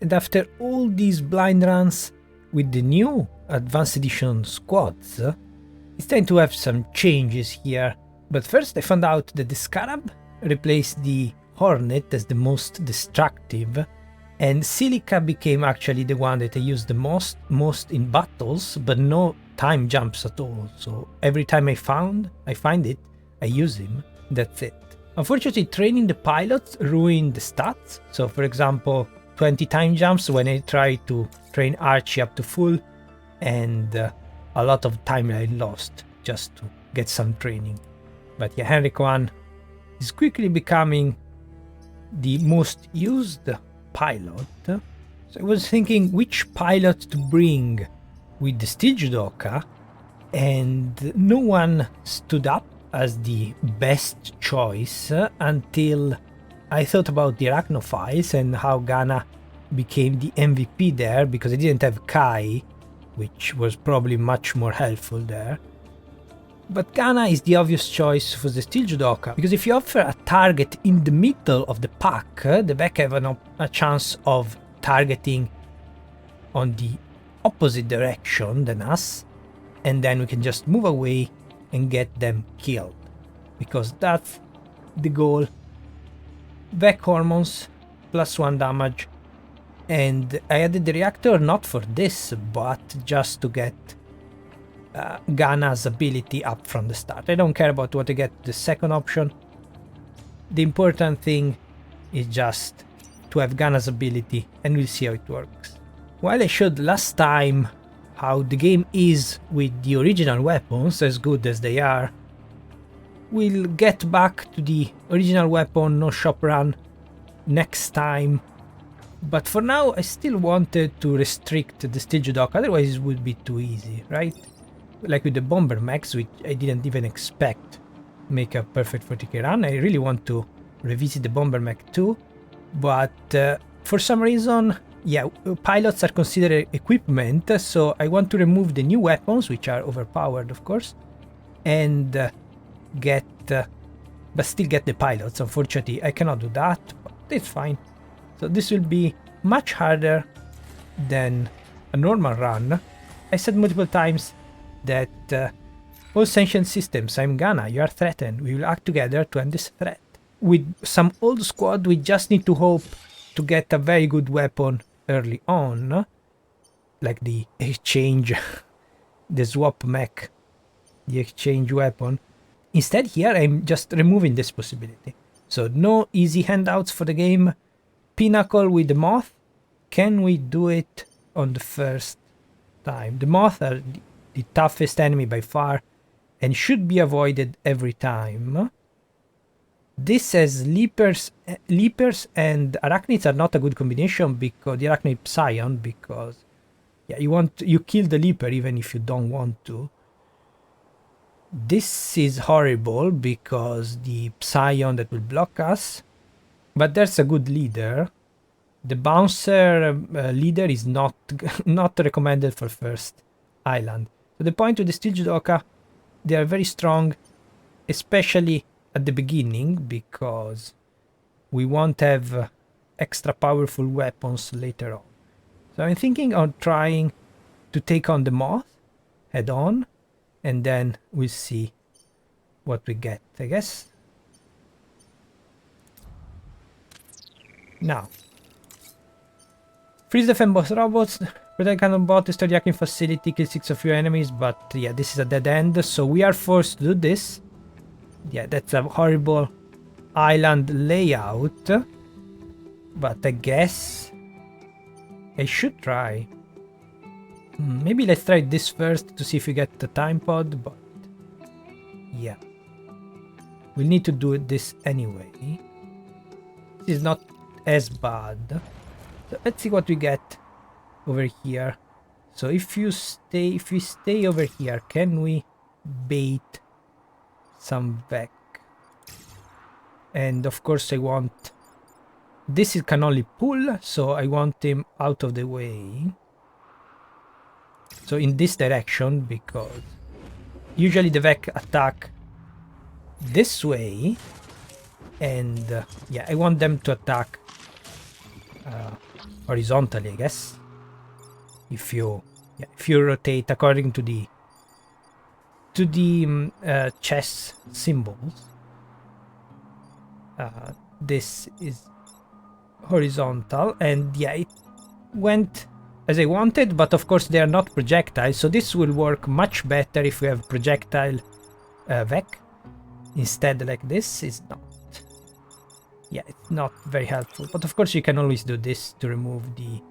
And after all these blind runs with the new Advanced Edition squads, it's time to have some changes here. But first I found out that the Scarab replaced the Hornet as the most destructive, and Silica became actually the one that I use the most in battles, but no time jumps at all. So every time I find it, I use him. That's it. Unfortunately, training the pilots ruined the stats. So for example, 20 time jumps when I try to train Archie up to full, and a lot of time I lost just to get some training. But yeah, Henrik 1 is quickly becoming the most used pilot. So I was thinking which pilot to bring with the Steel Judoka, and no one stood up as the best choice until I thought about the Arachnophiles and how Gana became the MVP there, because I didn't have Kai, which was probably much more helpful there. But Gana is the obvious choice for the Steel Judoka, because if you offer a target in the middle of the pack, the back have a chance of targeting on the opposite direction than us, and then we can just move away and get them killed, because that's the goal. Back hormones, +1 damage, and I added the reactor not for this, but just to get Gana's ability up from the start. I don't care about what I get the second option. The important thing is just to have Gana's ability, and we'll see how it works. While I showed last time how the game is with the original weapons, as good as they are, we'll get back to the original weapon no shop run next time. But for now I still wanted to restrict the Steel Judoka, otherwise it would be too easy, right? Like with the Bomber Mechs, which I didn't even expect make a perfect 40k run. I really want to revisit the Bomber Mech too, but for some reason, yeah, pilots are considered equipment, so I want to remove the new weapons, which are overpowered of course, and but still get the pilots. Unfortunately I cannot do that, but it's fine. So this will be much harder than a normal run. I said multiple times that all sentient systems, I'm Gana, you are threatened. We will act together to end this threat. With some old squad, we just need to hope to get a very good weapon early on, like the exchange, the swap mech, the exchange weapon. Instead here I'm just removing this possibility. So no easy handouts for the game. Pinnacle with the Moth. Can we do it on the first time? The Moth are the toughest enemy by far and should be avoided every time. This says leapers and arachnids are not a good combination, because the arachnid psion, because yeah, you kill the leaper even if you don't want to. This is horrible because the psion that will block us, but there's a good leader. The bouncer leader is not recommended for first island. So the point with the Steel Judoka, they are very strong, especially at the beginning, because we won't have extra powerful weapons later on. So I'm thinking of trying to take on the Moth head on, and then we'll see what we get, I guess. Now, freeze defend both robots, protect cannon bot, destroy the hacking facility, kill 6 of your enemies, but yeah, this is a dead end, so we are forced to do this. Yeah, that's a horrible island layout, but I guess I should try. Maybe let's try this first to see if we get the time pod, but yeah, we'll need to do this anyway. This is not as bad. So let's see what we get over here. So if we stay over here, can we bait some back? And of course I want, this can only pull, so I want him out of the way. So in this direction, because usually the Vec attack this way, and yeah, I want them to attack horizontally, I guess. If you rotate according to the chess symbols, this is horizontal, and yeah, it went as I wanted, but of course they are not projectiles, so this will work much better if we have projectile mech. Instead, like this is not. Yeah, it's not very helpful, but of course you can always do this to remove the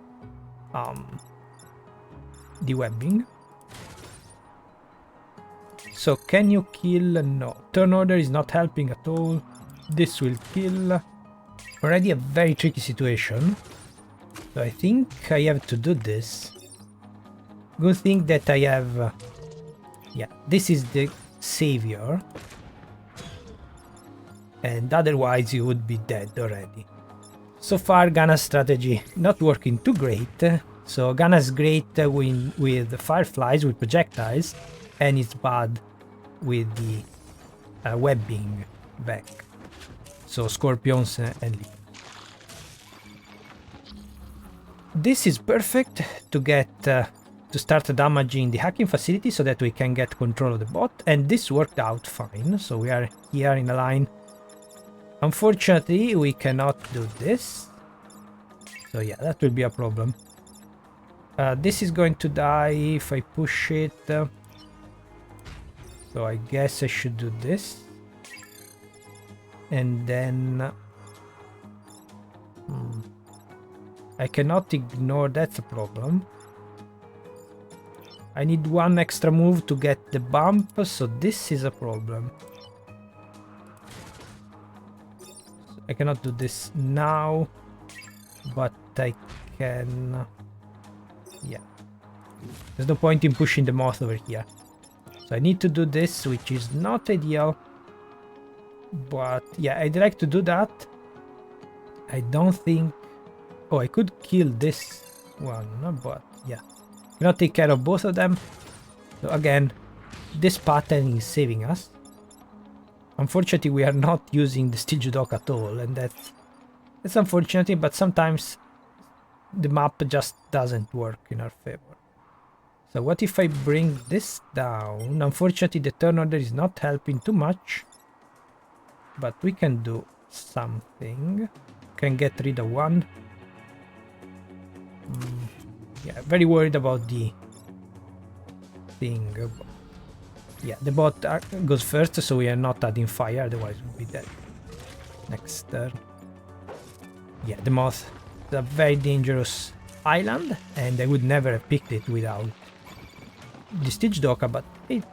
webbing. So can you kill? No. Turn order is not helping at all. This will kill. Already a very tricky situation. So I think I have to do this. Good thing that I have... yeah, this is the savior. And otherwise you would be dead already. So far GANA'S strategy not working too great. So GANA'S great with fireflies, with projectiles, and it's bad with the webbing back. So scorpions and leaf. This is perfect to get to start damaging the hacking facility so that we can get control of the bot, and this worked out fine. So we are here in a line. Unfortunately, we cannot do this. So yeah, that will be a problem. This is going to die if I push it. So I guess I should do this. And then... I cannot ignore, that's a problem. I need one extra move to get the bump, so this is a problem. I cannot do this now, but I can... yeah. There's no point in pushing the moth over here. So I need to do this, which is not ideal. But yeah, I'd like to do that. I don't think... oh, I could kill this one, but yeah. I'm gonna take care of both of them. So again, this pattern is saving us. Unfortunately, we are not using the steel Judoka at all, and that's unfortunate, but sometimes the map just doesn't work in our favor. So what if I bring this down? Unfortunately, the turn order is not helping too much, but we can do something. Can get rid of one. Yeah, very worried about the thing. Yeah, the bot goes first, so we are not adding fire, otherwise we'll be dead. Next turn. Yeah, the moth is a very dangerous island, and I would never have picked it without the Stitch Judoka, but it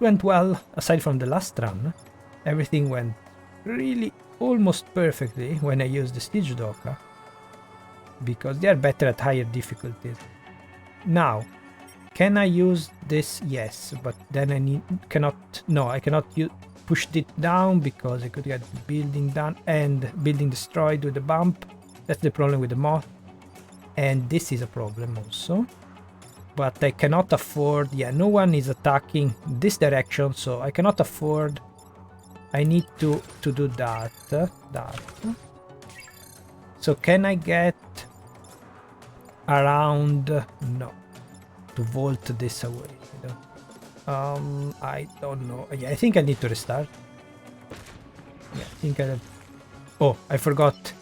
went well. Aside from the last run, everything went really almost perfectly when I used the Stitch Judoka, because they are better at higher difficulties. Now, can I use this? Yes, but then I cannot push it down because I could get building done and building destroyed with the bump. That's the problem with the moth, and this is a problem also. But I cannot afford, yeah, no one is attacking this direction, so I cannot afford. I need to do that. So can I get around? No. To vault this away, you know? I don't know. Yeah, I think I need to restart. Yeah, I think I have... oh, I forgot.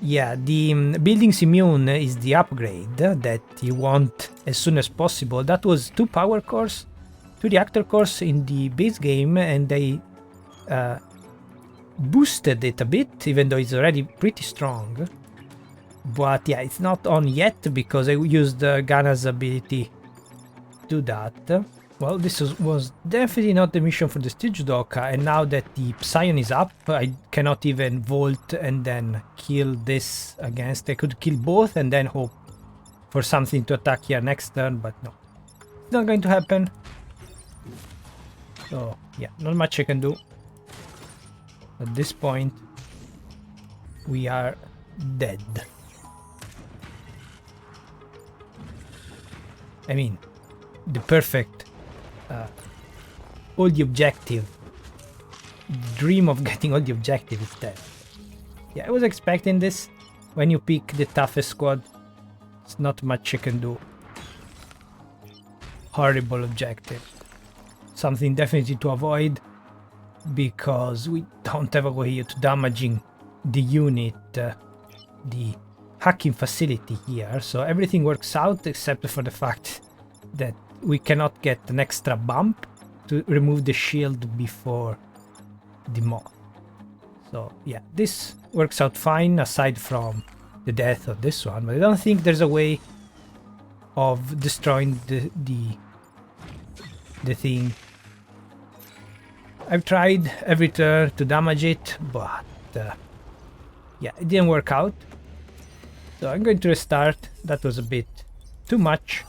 Yeah, the buildings immune is the upgrade that you want as soon as possible. That was 2 power cores, 2 reactor cores in the base game, and they boosted it a bit, even though it's already pretty strong. But yeah, it's not on yet because I used GANA'S ability to do that. Well, this was definitely not the mission for the Stitch Judoka, and now that the Psion is up, I cannot even vault and then kill this against. I could kill both and then hope for something to attack here next turn, but no. It's not going to happen. So yeah, not much I can do. At this point, we are dead. I mean, the perfect, all the objective, dream of getting all the objective is dead. Yeah, I was expecting this. when you pick the toughest squad, it's not much you can do. Horrible objective. Something definitely to avoid, because we don't have a way here to damaging the unit, the hacking facility here, so everything works out except for the fact that we cannot get an extra bump to remove the shield before the moth. So yeah, this works out fine aside from the death of this one, but I don't think there's a way of destroying the thing. I've tried every turn to damage it, but yeah, it didn't work out. So I'm going to restart. That was a bit too much.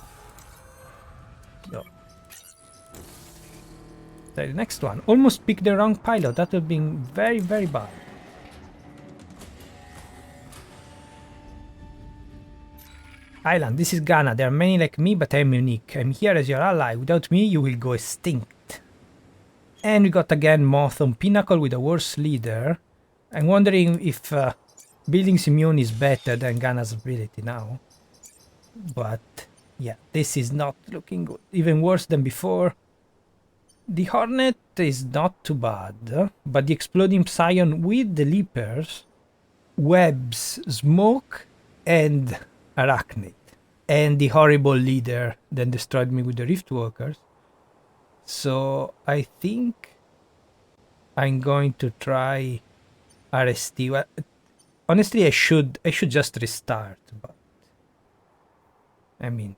So the next one. Almost picked the wrong pilot. That would have been very, very bad. Island, this is Ghana. There are many like me, but I'm unique. I'm here as your ally. Without me, you will go extinct. And we got again Moth on Pinnacle with a worse leader. I'm wondering if Buildings Immune is better than Ghana's ability now. But yeah, this is not looking good. Even worse than before. The Hornet is not too bad, but the Exploding Psion with the Leapers, Webs, Smoke, and Arachnid. And the horrible leader that destroyed me with the Riftwalkers. So I think I'm going to try RST. Well, honestly, I should just restart, but I mean,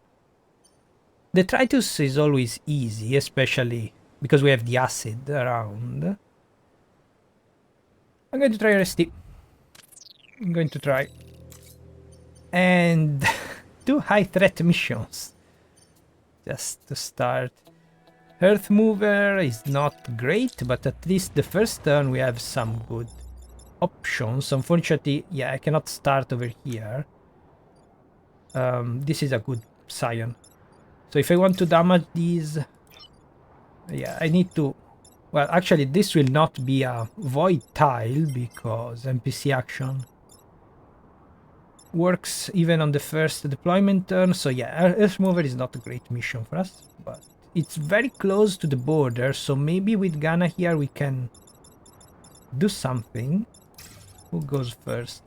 the Tritus is always easy, especially because we have the acid around. I'm going to try RST. I'm going to try. And 2 high threat missions. Just to start. Earth Mover is not great, but at least the first turn we have some good options. Unfortunately, yeah, I cannot start over here. This is a good Psion. So if I want to damage these, yeah, I need to... Well, actually, this will not be a void tile because NPC action works even on the first deployment turn. So yeah, Earth Mover is not a great mission for us, but it's very close to the border, so maybe with Ghana here we can do something. Who goes first?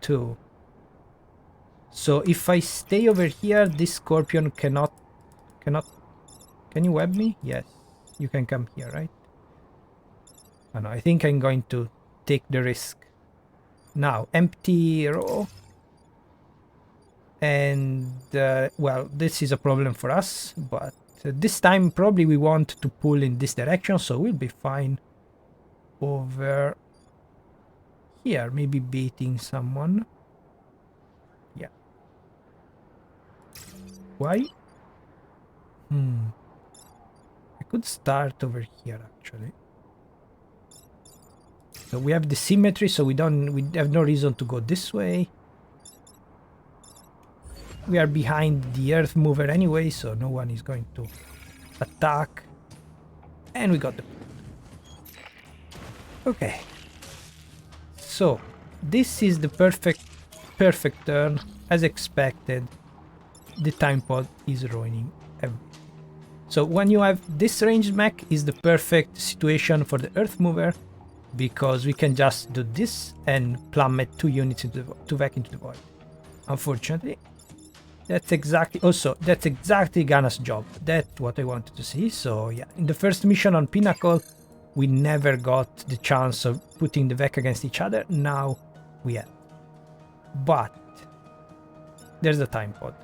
2. So if I stay over here, this Scorpion cannot... Can you web me? Yes. You can come here, right? Oh no, I think I'm going to take the risk. Now, empty row. And, well, this is a problem for us, but this time probably we want to pull in this direction, so we'll be fine over here. Maybe baiting someone. Yeah. Why? I could start over here, actually. So we have the symmetry, so we have no reason to go this way. We are behind the Earth Mover anyway, so no one is going to attack. And we got the... Okay. So, this is the perfect turn. As expected, the time pod is ruining everything. So when you have this ranged mech is the perfect situation for the Earth Mover, because we can just do this and plummet 2 units into the back into the void. Unfortunately, that's exactly Ghana's job. That's what I wanted to see. So yeah, in the first mission on Pinnacle, we never got the chance of putting the Vec against each other. Now we have. But there's the time pod.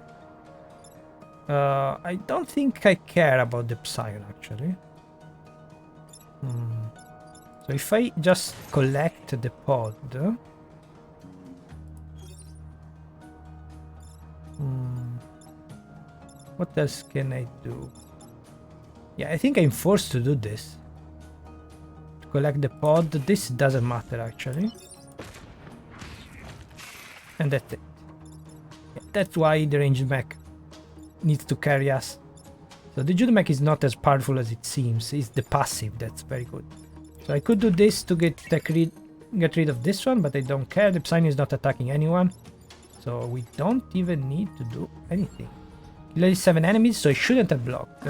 I don't think I care about the Psion actually. So if I just collect the pod, what else can I do? Yeah, I think I'm forced to do this. To collect the pod. This doesn't matter actually. And that's it. Yeah, that's why the ranged mech needs to carry us. So the Judo mech is not as powerful as it seems. It's the passive that's very good. So I could do this to get tech get rid of this one, but I don't care. The Psynion is not attacking anyone, so we don't even need to do anything. Kill 7 enemies, so I shouldn't have blocked.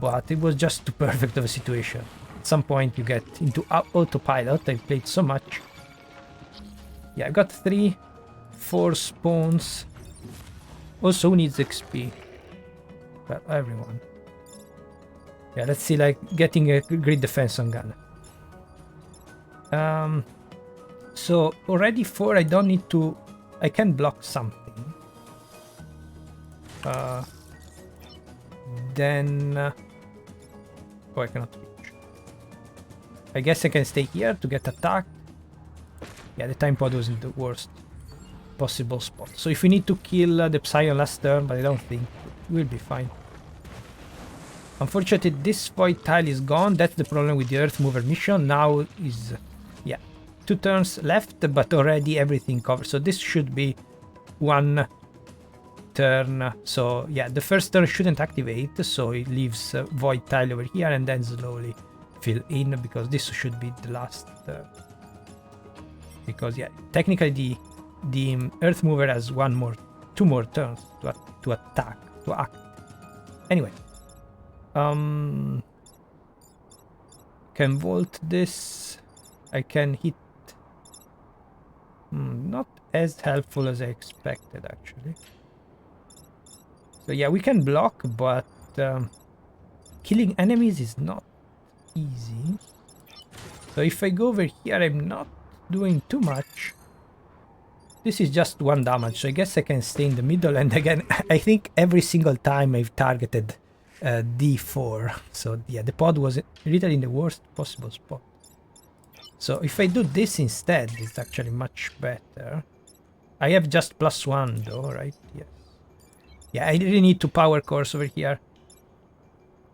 But it was just too perfect of a situation. At some point you get into autopilot. I've played so much. Yeah, I've got 3, 4 spawns. Also, who needs XP? Well, everyone. Yeah, let's see, like, getting a great defense on Ghana. So, already 4, I don't need to... I can block something. Then... oh, I cannot reach. I guess I can stay here to get attacked. Yeah, the time pod was in the worst possible spot. So if we need to kill the Psyon last turn, but I don't think, we'll be fine. Unfortunately, this void tile is gone. That's the problem with the Earth Mover mission. Now is, yeah, 2 turns left, but already everything covered. So this should be 1 turn. So yeah, the first turn shouldn't activate, so it leaves void tile over here and then slowly fill in, because this should be the last turn. Because yeah, technically the Earth Mover has 2 more turns to attack, to act. Anyway, can vault this. I can hit. Not as helpful as I expected, actually. So yeah, we can block, but killing enemies is not easy. So if I go over here, I'm not doing too much. This is just 1 damage, so I guess I can stay in the middle. And again, I think every single time I've targeted D4. So yeah, the pod was literally in the worst possible spot. So if I do this instead, it's actually much better. I have just +1 though, right? Yes. Yeah, I really need to power course over here.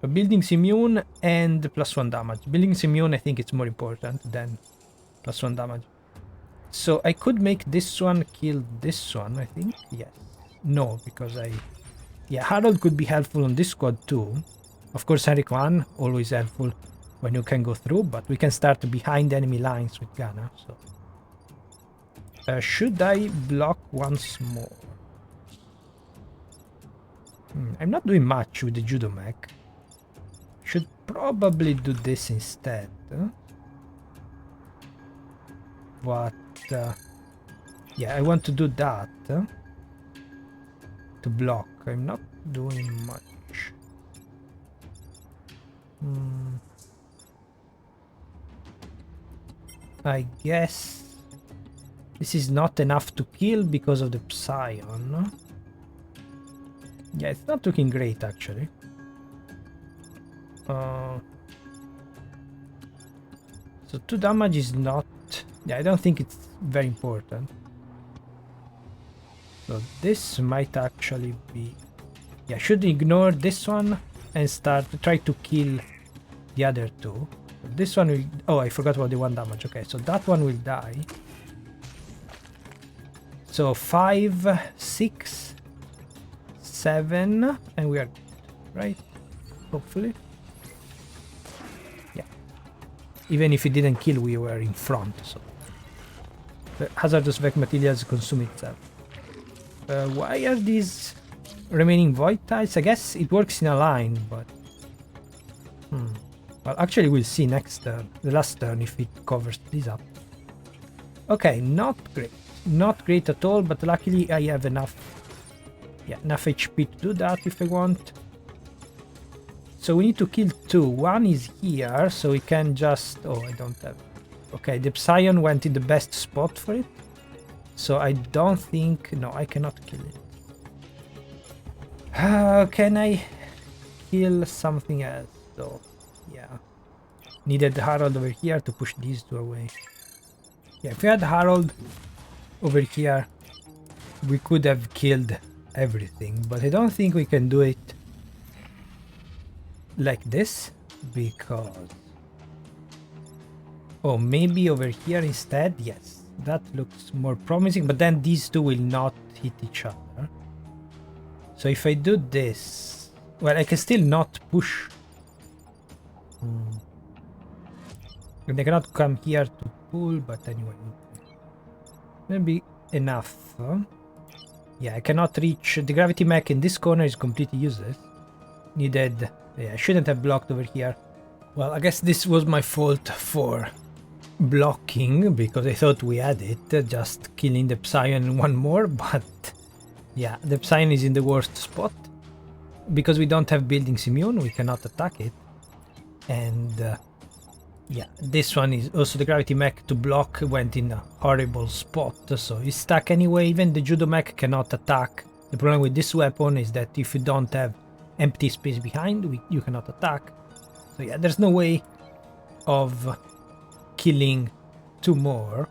Building's immune and +1 damage. Building's immune, I think it's more important than +1 damage. So I could make this one kill this one, I think. Yes. No, because yeah, Harold could be helpful on this squad too. Of course, Henrik 1, always helpful when you can go through, but we can start behind enemy lines with Ghana. So, should I block once more? I'm not doing much with the Judo mech. Should probably do this instead. But yeah, I want to do that to block. I'm not doing much. I guess this is not enough to kill because of the Psyon. Yeah, it's not looking great actually. So 2 damage is not... yeah, I don't think it's very important. So this might actually be... yeah, I should ignore this one and try to kill the other 2. This one will... oh, I forgot about the 1 damage. Okay, so that one will die. So 5, 6, 7, and we are... right? Hopefully. Yeah. Even if it didn't kill, we were in front, so... the hazardous Vec materials consume itself. Why are these remaining void tiles? I guess it works in a line, but... well, actually we'll see next turn, the last turn, if it covers this up. Okay, not great. Not great at all, but luckily I have enough... yeah, enough HP to do that if I want. So we need to kill 2. 1 is here, so we can just... oh, I don't have... okay, the Psyon went in the best spot for it. So I don't think... no, I cannot kill it. Can I kill something else though? Yeah. Needed Harold over here to push these 2 away. Yeah, if we had Harold over here, we could have killed everything. But I don't think we can do it like this, because... oh, maybe over here instead? Yes, that looks more promising, but then these 2 will not hit each other. So if I do this... well, I can still not push. They cannot come here to pull, but anyway. Maybe enough. Huh? Yeah, I cannot reach. The gravity mech in this corner is completely useless. Needed. Yeah, I shouldn't have blocked over here. Well, I guess this was my fault for blocking, because I thought we had it, just killing the Psion and one more, but yeah, the Psion is in the worst spot. Because we don't have buildings immune, we cannot attack it. And yeah, this one is also the gravity mech to block went in a horrible spot, so he's stuck anyway. Even the judo mech cannot attack. The problem with this weapon is that if you don't have empty space behind, you cannot attack. So yeah, there's no way of killing two more.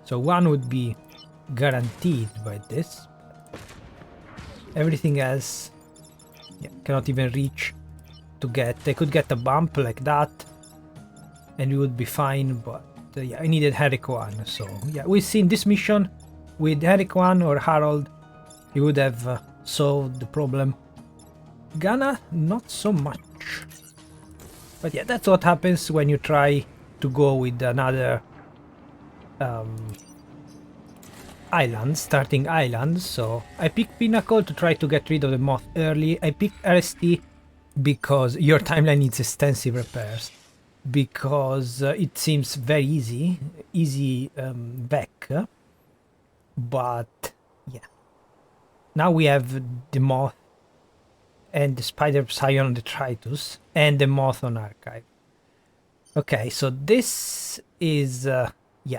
So one would be guaranteed by this. Everything else, yeah, cannot even reach to get. They could get a bump like that and we would be fine, but yeah, I needed Herrick 1. So yeah, we've seen this mission with Herrick 1 or Harold, he would have solved the problem. Gana, not so much. But yeah, that's what happens when you try to go with another island, starting island. So I picked Pinnacle to try to get rid of the moth early. I picked RST because your timeline needs extensive repairs. Because it seems very easy back. But yeah. Now we have the moth and the spider psion on the Tritus and the moth on archive. Okay, so this is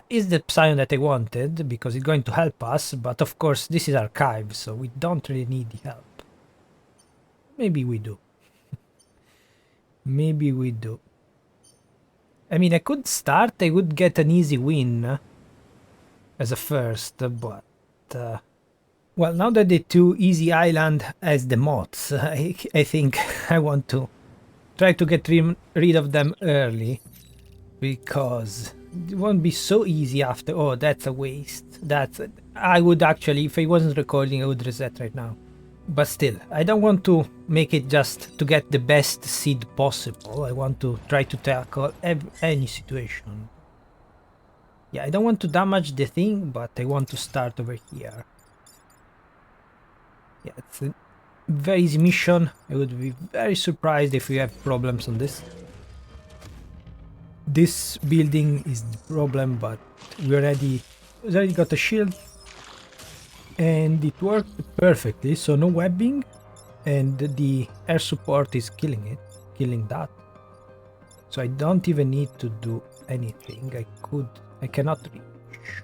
is the psion that I wanted because it's going to help us, but of course this is archive, so we don't really need the help. Maybe we do. Maybe we do. I mean, I could start, I would get an easy win as a first, but well, now that the two easy island has the mods, I think I want to try to get rid of them early, because it won't be so easy after. Oh, that's a waste. I would actually, if I wasn't recording, I would reset right now. But still, I don't want to make it just to get the best seed possible. I want to try to tackle any situation. Yeah, I don't want to damage the thing, but I want to start over here. Yeah, it's a very easy mission. I would be very surprised if we have problems on this. This building is the problem, but we already got a shield. And it worked perfectly, so no webbing, and the air support is killing that. So I don't even need to do anything. I cannot reach.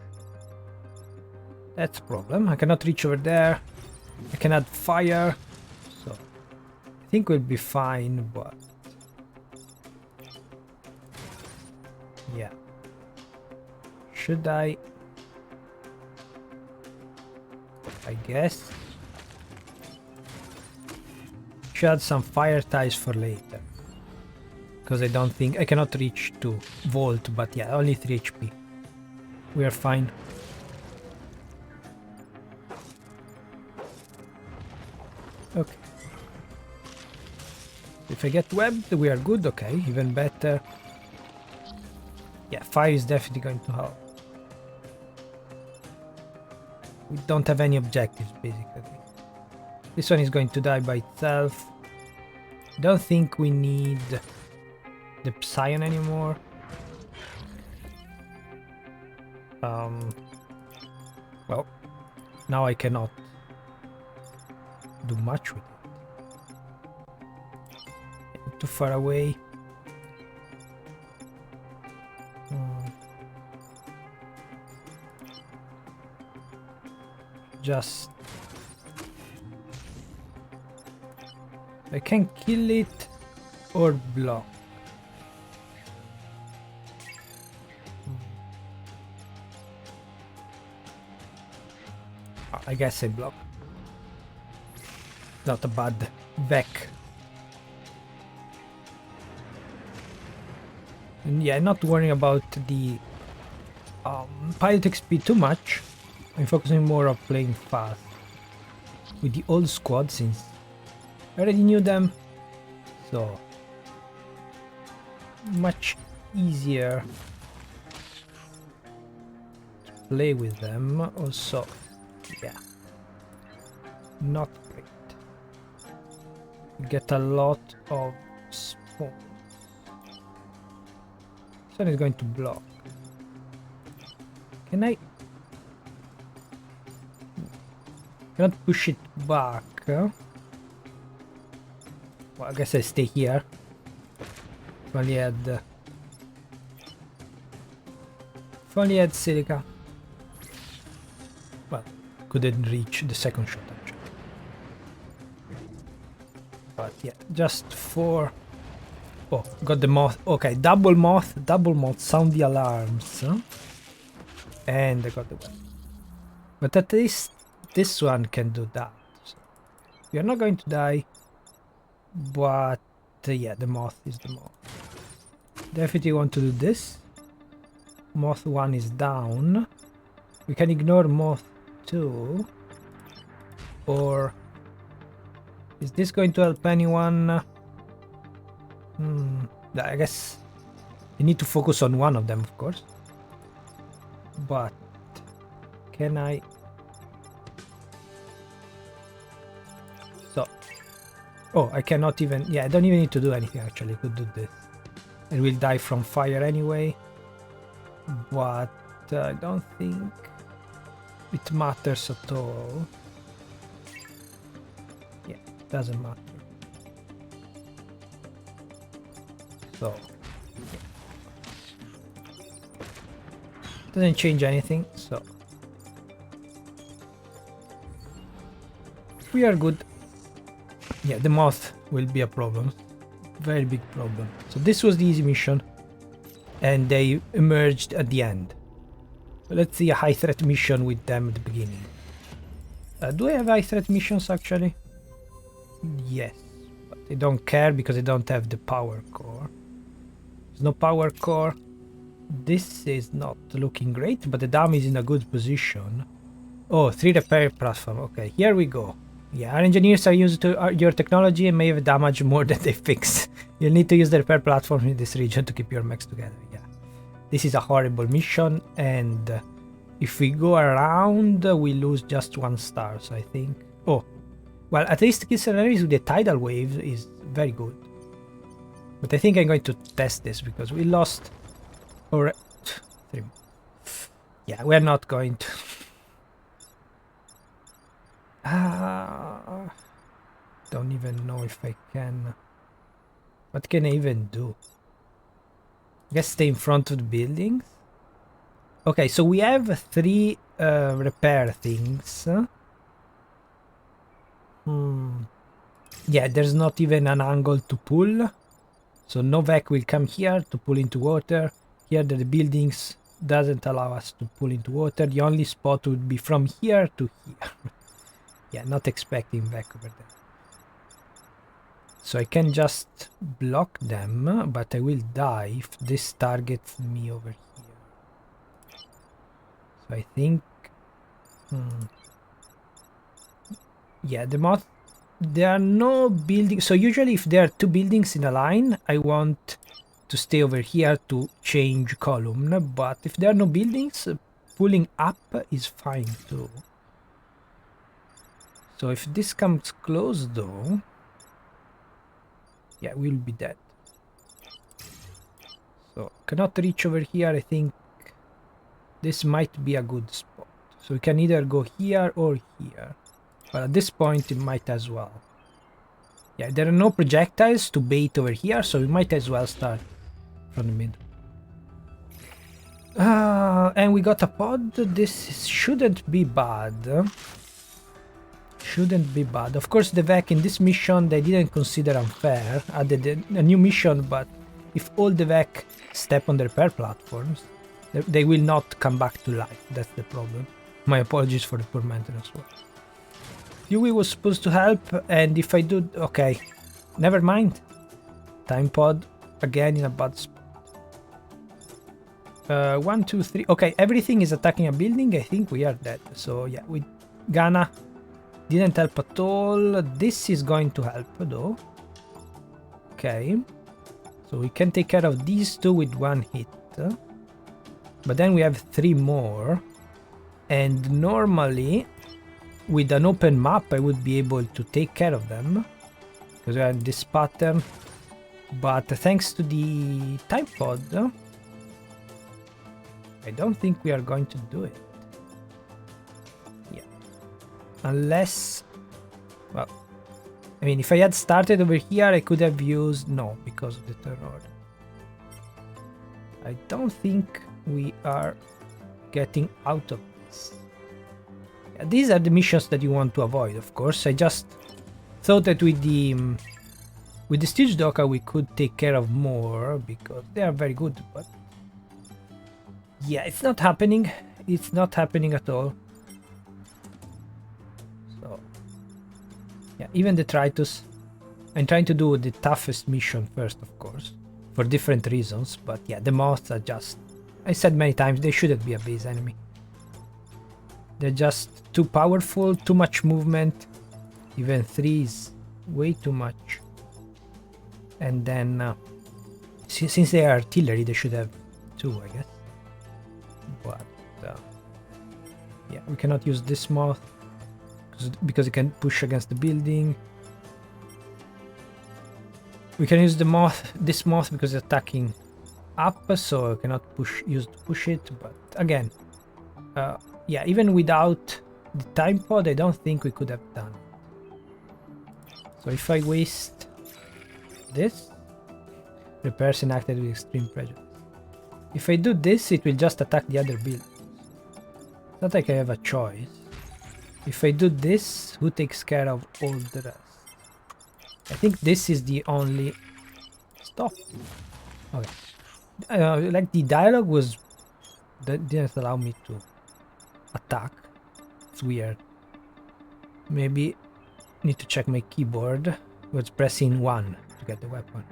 That's a problem. I cannot reach over there. I can add fire, so I think we'll be fine, but yeah. Should I guess should add some fire ties for later, because I don't think I cannot reach to Volt, but yeah, only 3 HP. We are fine. Okay. If I get webbed, we are good. Okay, even better. Yeah, fire is definitely going to help. We don't have any objectives, basically. This one is going to die by itself. Don't think we need the Psion anymore. Well, now I cannot do much with it. Too far away. Just I can kill it or block. I guess I block. Not a bad back. And yeah, not worrying about the pilot XP too much. I'm focusing more on playing fast with the old squad, since I already knew them, so much easier to play with them. Also, yeah, not great. Get a lot of spawn. This one is going to block. Can I? Cannot push it back. Huh? Well, I guess I stay here. If only had silica. Well, couldn't reach the second shot actually. But yeah, just for... Oh, got the moth. Okay, double moth, sound the alarms. Huh? And I got the weapon. But at least this one can do that. So we are not going to die. But yeah, the moth is the moth. Definitely want to do this. Moth 1 is down. We can ignore moth 2. Or is this going to help anyone? I guess you need to focus on one of them, of course. But can I? So, oh, I cannot even. Yeah, I don't even need to do anything actually. I could do this. It will die from fire anyway. But I don't think it matters at all. Yeah, it doesn't matter. So, yeah. Doesn't change anything, so we are good. Yeah, the moth will be a problem. Very big problem. So this was the easy mission. And they emerged at the end. So let's see a high threat mission with them at the beginning. Do I have high threat missions actually? Yes. But they don't care because they don't have the power core. There's no power core. This is not looking great, but the dam is in a good position. Oh, 3 repair platform. Okay, here we go. Yeah, our engineers are used to your technology and may have damaged more than they fix. You'll need to use the repair platform in this region to keep your mechs together. Yeah, this is a horrible mission, and if we go around, we lose just 1 star. So I think. Oh, well, at least kill scenarios with the tidal wave is very good. But I think I'm going to test this because we lost. Or 3. Yeah, we're not going to. Don't even know if I can. What can I even do? I guess stay in front of the buildings. Okay, so we have 3 repair things. Yeah, there's not even an angle to pull. So no vac will come here to pull into water. Here the buildings doesn't allow us to pull into water. The only spot would be from here to here. Yeah, not expecting vac over there. So I can just block them, but I will die if this targets me over here. So I think... Yeah, the moth... There are no buildings... So usually if there are 2 buildings in a line, I want to stay over here to change column. But if there are no buildings, pulling up is fine too. So if this comes close though... Yeah, we'll be dead. So, cannot reach over here. I think this might be a good spot. So we can either go here or here. But at this point, it might as well. Yeah, there are no projectiles to bait over here, so we might as well start from the middle. And we got a pod. This shouldn't be bad. Shouldn't be bad. Of course, the vac in this mission they didn't consider unfair. Added a new mission, but if all the vac step on the repair platforms, they will not come back to life. That's the problem. My apologies for the poor maintenance work. Yui was supposed to help, and if I do... Okay, never mind. Time pod again in a bad spot. 1, 2, 3. Okay, everything is attacking a building. I think we are dead. So yeah, with Gana didn't help at all. This is going to help though. Okay. So we can take care of these two with one hit. But then we have 3 more. And normally, with an open map, I would be able to take care of them. Because we have this pattern. But thanks to the time pod, I don't think we are going to do it. Yeah. Unless... Well... I mean, if I had started over here, I could have used... No, because of the turn order. I don't think we are getting out of this. Yeah, these are the missions that you want to avoid, of course. I just thought that with the Judoka we could take care of more, because they are very good, but... Yeah, it's not happening. It's not happening at all. So... Yeah, even the Tritus. I'm trying to do the toughest mission first, of course. For different reasons, but yeah, the moths are just... I said many times, they shouldn't be a base enemy. They're just too powerful, too much movement. Even 3 is way too much. And then, since they are artillery, they should have 2, I guess. But, yeah, we cannot use this moth, because it can push against the building. We can use the moth, this moth, because it's attacking up, so I cannot use to push it. But again, yeah, even without the time pod, I don't think we could have done it. So if I waste this, repairs enacted with extreme prejudice. If I do this, it will just attack the other buildings. It's not like I have a choice. If I do this, who takes care of all the rest? I think this is the only... Stop. Okay. Like the dialogue was... That didn't allow me to attack. It's weird. Maybe need to check my keyboard. I was pressing 1 to get the weapon.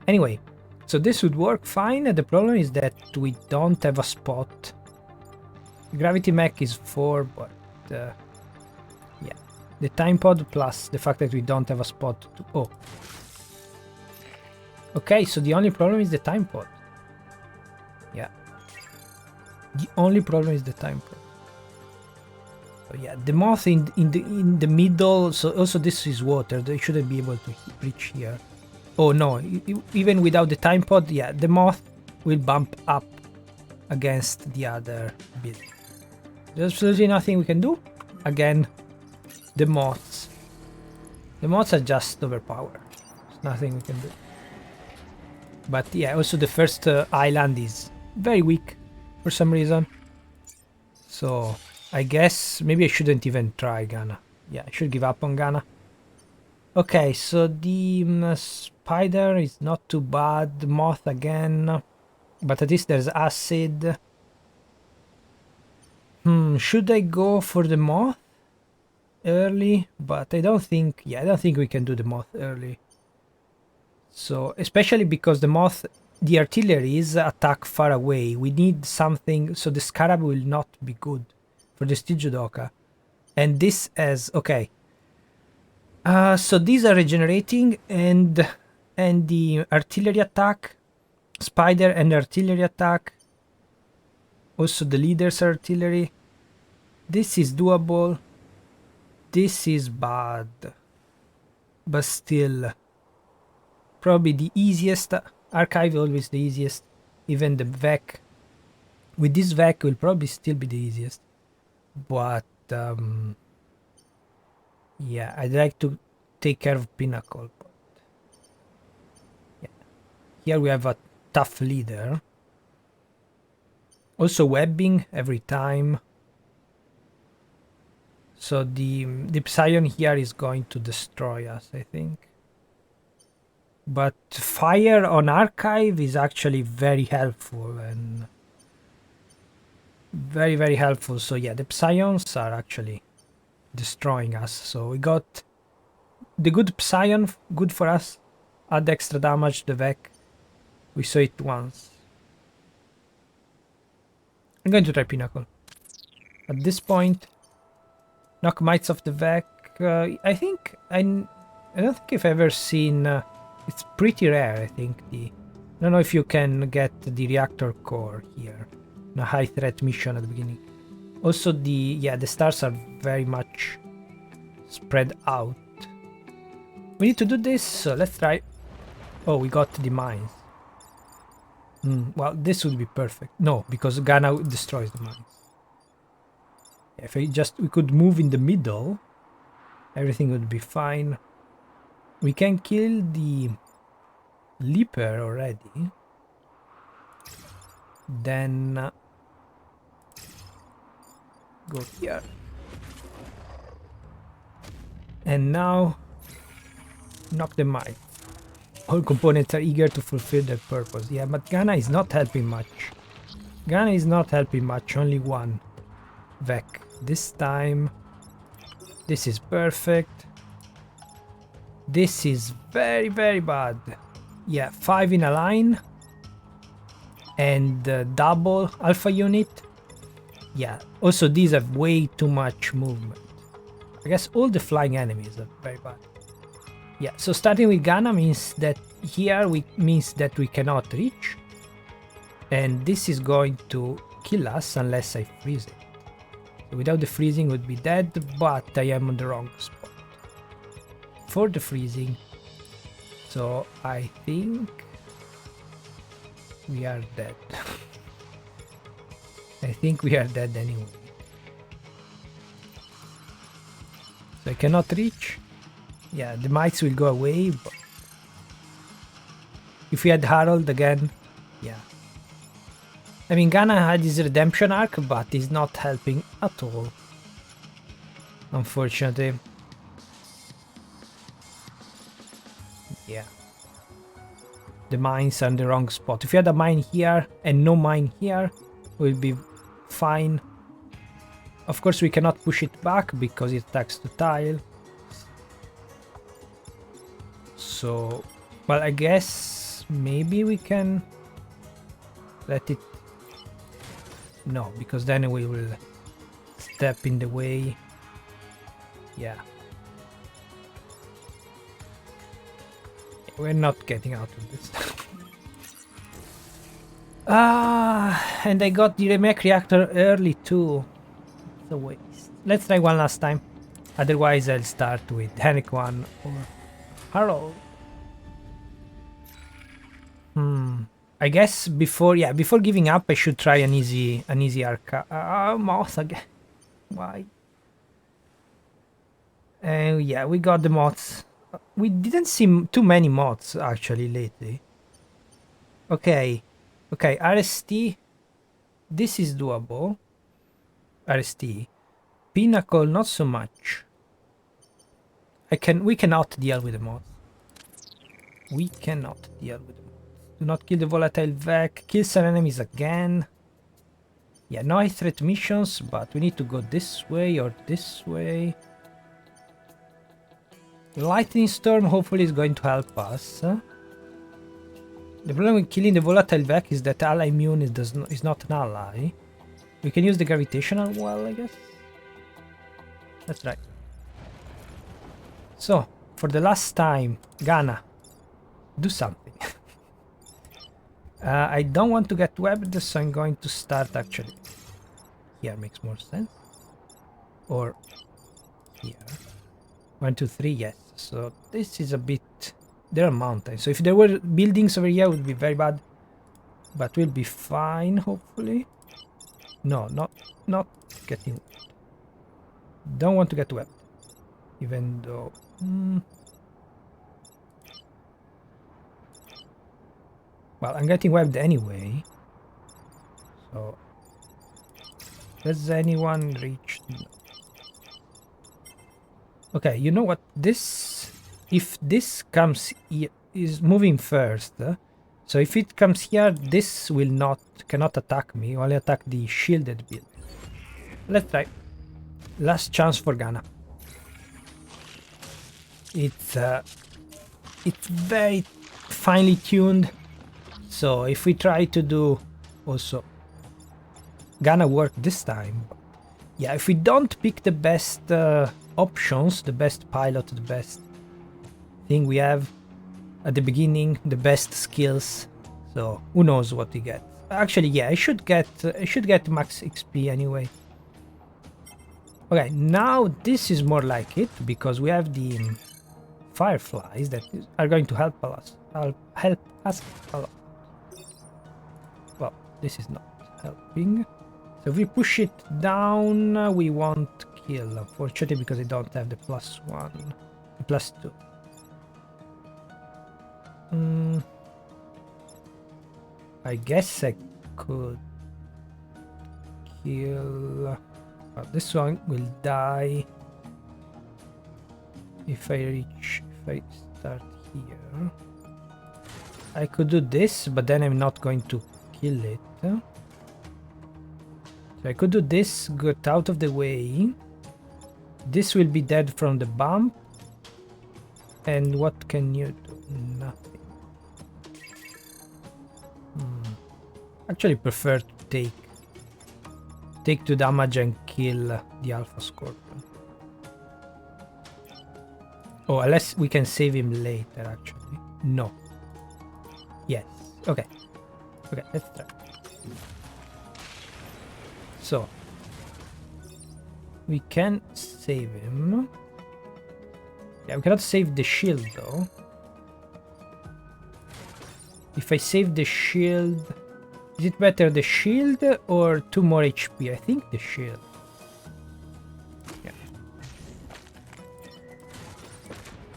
Anyway, so this would work fine. The problem is that we don't have a spot. Gravity mech is 4, but... yeah. The time pod plus the fact that we don't have a spot to... Oh. Okay, so the only problem is the time pod. Yeah. The only problem is the time pod. So yeah, the moth in the middle, so also this is water, they shouldn't be able to reach here. Oh no, even without the time pod, yeah, the moth will bump up against the other building. There's absolutely nothing we can do. Again, the moths. The moths are just overpowered. There's nothing we can do. But yeah, also the first island is very weak for some reason. So I guess maybe I shouldn't even try Ghana. Yeah, I should give up on Ghana. Okay, so the spider is not too bad. The moth again. But at least there's acid. Should I go for the moth early? But I don't think... Yeah, I don't think we can do the moth early. So, especially because the moth... The artilleries attack far away. We need something... So the scarab will not be good for the Judoka. And this as... Okay. So these are regenerating and the artillery attack, spider and artillery attack, also the leader's artillery. This is doable. This is bad, but still probably the easiest. Archive always the easiest. Even the VEC. With this VEC will probably still be the easiest, but yeah, I'd like to take care of Pinnacle. But yeah. Here we have a tough leader. Also webbing every time. So the Psion here is going to destroy us, I think. But fire on Archive is actually very helpful and very, very helpful. So yeah, the Psions are actually destroying us. So we got the good Psion, good for us. Add extra damage, the VEC. We saw it once. I'm going to try Pinnacle. At this point, knock mites off the VEC. I think I don't think I've ever seen. It's pretty rare, I think, the I don't know if you can get the reactor core here. In a high threat mission at the beginning. Also the stars are very much spread out. We need to do this, so let's try. Oh, we got the mines. Well, this would be perfect. No, because Gana destroys the mines. If we could move in the middle, everything would be fine. We can kill the leaper already. Then go here. And now knock them out. All components are eager to fulfill their purpose. Yeah, but Gana is not helping much. Gana is not helping much, only one. Vec. This time, this is perfect. This is very, very bad. Yeah, 5 in a line. And double alpha unit. Yeah, also these have way too much movement. I guess all the flying enemies are very bad. Yeah, so starting with Gana means that here means that we cannot reach. And this is going to kill us unless I freeze it. So without the freezing would be dead, but I am on the wrong spot for the freezing. So I think we are dead. I think we are dead anyway. So I cannot reach. Yeah, the mites will go away, but if we had Harold again, yeah. I mean, Gana had his redemption arc, but he's not helping at all. Unfortunately. Yeah. The mines are in the wrong spot. If you had a mine here and no mine here, we'll be fine. Of course, we cannot push it back because it attacks the tile. So, well, I guess maybe we can let it. No, because then we will step in the way. Yeah. We're not getting out of this. And I got the mech reactor early too. It's a waste. Let's try one last time. Otherwise, I'll start with Henrik 1 or Harold. I guess before giving up, I should try an easy arca. Moth again. Why? Yeah, we got the mods. We didn't see too many mods actually lately. Okay, RST. This is doable. RST. Pinnacle, not so much. We cannot deal with the mods. We cannot deal with them. Do not kill the volatile Vec. Kill some enemies again. Yeah, no high threat missions, but we need to go this way or this way. Lightning Storm hopefully is going to help us. The problem with killing the volatile Vec is that ally immune is not an ally. We can use the gravitational well, I guess. That's right. So, for the last time, Gana, do something. I don't want to get webbed, so I'm going to start actually. Here makes more sense. Or here. 1, 2, 3, yes. So this is a bit. There are mountains. So if there were buildings over here, it would be very bad. But we'll be fine, hopefully. No, not getting. Don't want to get webbed. Even though. Well, I'm getting webbed anyway. So, does anyone reach? No. Okay, you know what? If this comes here, is moving first. So if it comes here, this cannot attack me. Only attack the shielded build. Let's try. Last chance for Gana. It's very finely tuned. So if we try to do also Gana work this time. Yeah, if we don't pick the best options, the best pilot, the best thing we have at the beginning, the best skills. So who knows what he gets. Actually, yeah, I should get max XP anyway. Okay, now this is more like it because we have the fireflies that are going to help us. Help us a lot. Well, this is not helping. So if we push it down, we won't kill, unfortunately, because I don't have the +1, the +2. I guess I could kill. Well, this one will die if I start here. I could do this, but then I'm not going to kill it. So I could do this, get out of the way. This will be dead from the bump. And what can you do? Nothing. Actually prefer to take 2 damage and kill the Alpha Scorpion. Oh, unless we can save him later, actually. No. Yes. Okay. Okay, let's try. So we can save him. Yeah, we cannot save the shield though. If I save the shield, is it better the shield or 2 more HP? I think the shield. Yeah.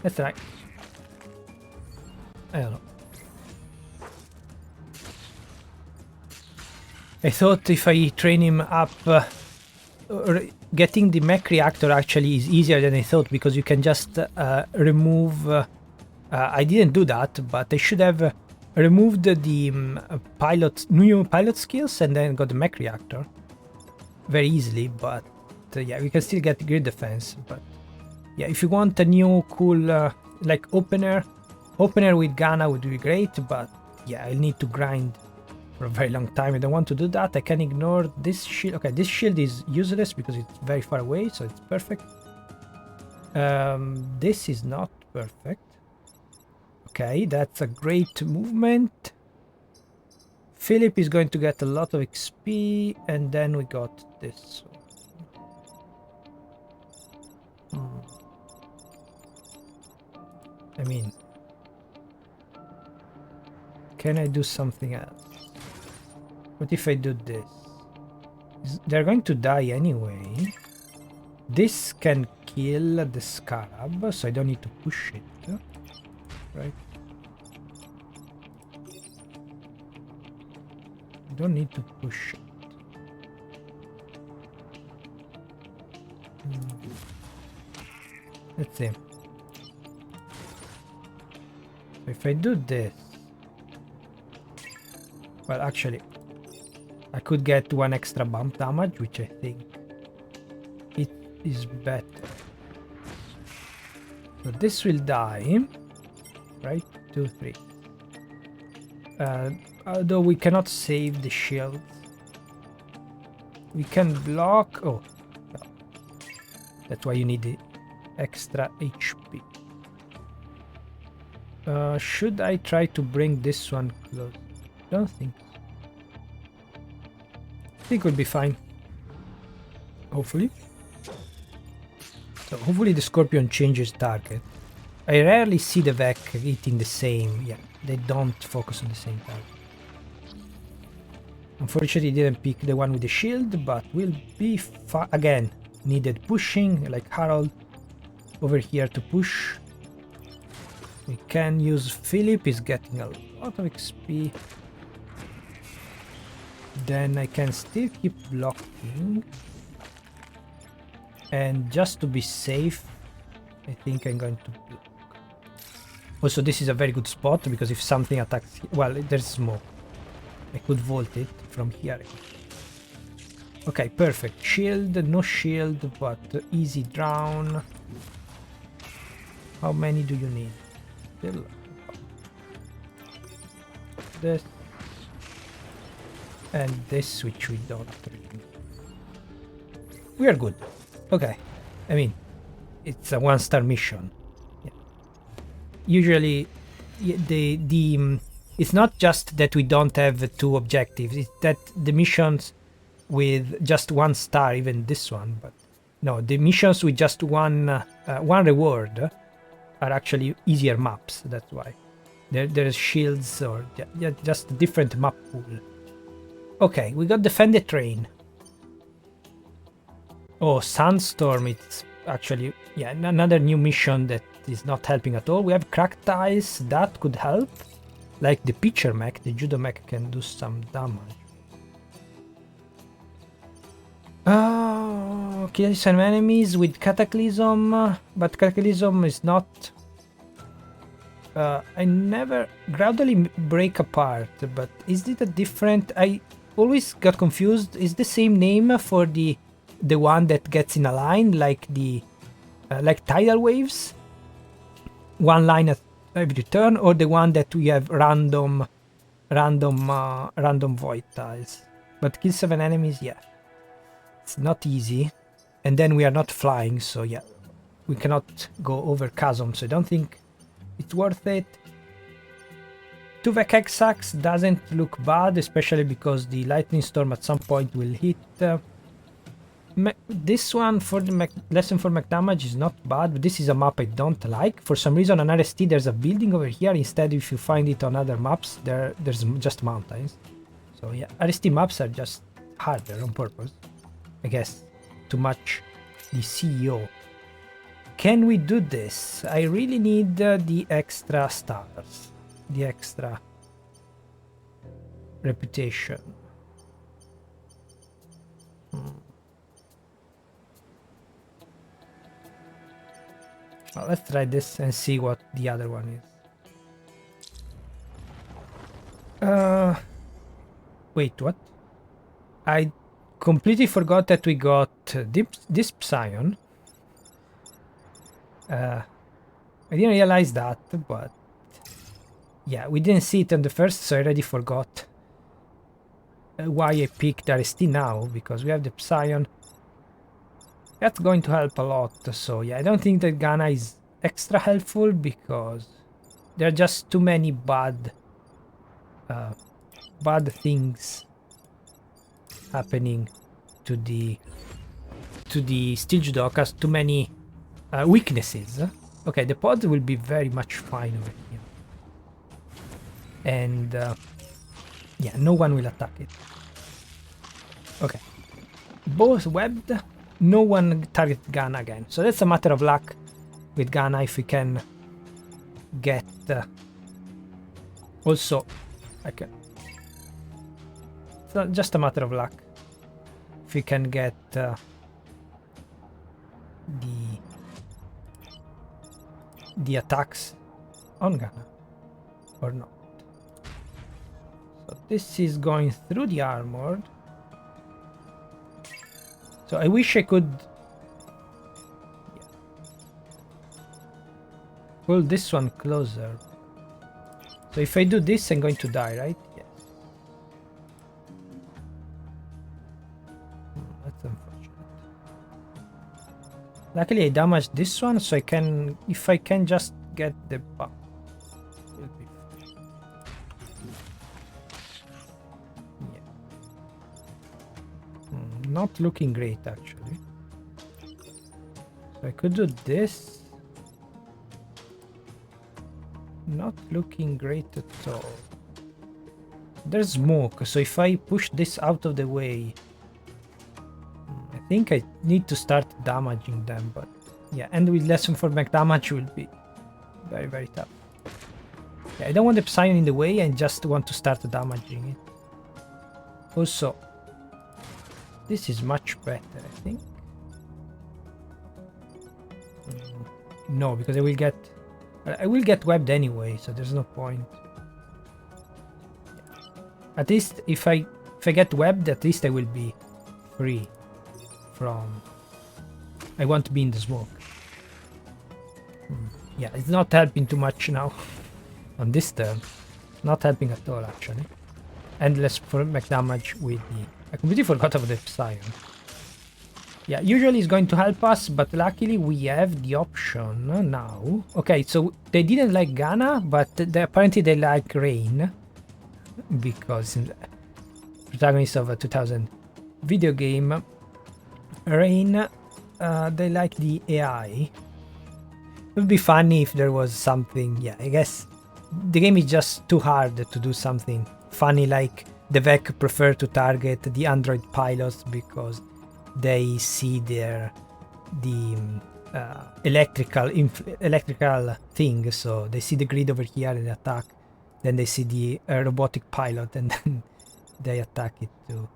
That's right. I don't know. I thought if I train him up, getting the mech reactor actually is easier than I thought because you can just remove. I didn't do that, but I should have removed the new pilot skills and then got the mech reactor very easily. But yeah, we can still get grid defense. But yeah, if you want a new cool like opener with Gana would be great. But yeah, I'll need to grind for a very long time. I don't want to do that. I can ignore this shield. Okay, this shield is useless because it's very far away, so it's perfect. This is not perfect. Okay, that's a great movement. Philip is going to get a lot of XP, and then we got this. I mean, can I do something else? What if I do this? They're going to die anyway. This can kill the scarab, so I don't need to push it. Right? I don't need to push it. Let's see. If I do this... Well, actually, I could get 1 extra bump damage, which I think it is better. So this will die, right? 2, 3. Although we cannot save the shield. We can block... Oh, no. That's why you need the extra HP. Should I try to bring this one close? Don't think so. I think we'll be fine. Hopefully. So hopefully the Scorpion changes target. I rarely see the Vec hitting the same. Yeah, they don't focus on the same target. Unfortunately, didn't pick the one with the shield, but will be again needed pushing like Harold over here to push. We can use Philip. He's getting a lot of XP. Then I can still keep blocking. And just to be safe, I think I'm going to block. Also, this is a very good spot because if something attacks... Well, there's smoke. I could vault it from here. Okay, perfect. Shield, no shield, but easy drown. How many do you need? Still. This. And this, which we don't really need. We are good. Okay. I mean, it's a 1-star mission. Yeah. Usually, the it's not just that we don't have 2 objectives, it's that the missions with just 1 star, even this one, but no, the missions with just one reward are actually easier maps. That's why there's shields or just a different map pool. Okay, we got defend the train. Oh, sandstorm, it's actually another new mission that is not helping at all. We have cracked ice, that could help, like the pitcher mech. The judo mech can do some damage. Kill some enemies with Cataclysm, but Cataclysm is not... I never... Gradually break apart, but is it a different... I always got confused. Is the same name for the one that gets in a line, like the... like tidal waves? One line at every turn, or the one that we have random void tiles? But kill 7 enemies, yeah. It's not easy, and then we are not flying, so yeah, we cannot go over chasms, so I don't think it's worth it. 2 Vekexax doesn't look bad, especially because the lightning storm at some point will hit. This one for the lesson for mech damage is not bad, but this is a map I don't like. For some reason on RST there's a building over here, instead if you find it on other maps there's just mountains. So yeah, RST maps are just harder on purpose. I guess too much the CEO. Can we do this? I really need the extra stars, the extra reputation. Well, let's try this and see what the other one is. Wait, what? I completely forgot that we got this Psion. I didn't realize that, but yeah, we didn't see it on the first, so I already forgot why I picked RST now, because we have the Psion. That's going to help a lot, so yeah, I don't think that Gana is extra helpful because there are just too many bad things happening to the steel judokas, too many weaknesses. Okay, the pod will be very much fine over here, and yeah, no one will attack it. Okay, both webbed, no one target Gana again, so that's a matter of luck with Gana if we can get also I can. It's not just a matter of luck if we can get the attacks on Gana or not. So this is going through the armored. So I wish I could pull this one closer. So if I do this, I'm going to die, right? Yes. That's unfortunate. Luckily I damaged this one, so I can, if I can just get the buff. Not looking great actually. So I could do this. Not looking great at all. There's smoke, so if I push this out of the way, I think I need to start damaging them, but yeah, and with lesson for mech damage will be very, very tough. Yeah, I don't want the Psion in the way, I just want to start damaging it. Also, this is much better, I think. No, because I will get webbed anyway, so there's no point. At least if I get webbed, at least I will be free from... I want to be in the smoke. Yeah, it's not helping too much now on this turn. Not helping at all, actually. Endless for mech damage with the... I completely forgot about the Psion. Yeah, usually it's going to help us, but luckily we have the option now. Okay, so they didn't like Gana, but apparently they like rain. because in the protagonist of a 2000 video game, Rain, they like the AI. It would be funny if there was something, yeah, I guess the game is just too hard to do something funny like the Vec prefer to target the android pilots because they see the electrical thing, so they see the grid over here and they attack, then they see the robotic pilot and then they attack it too.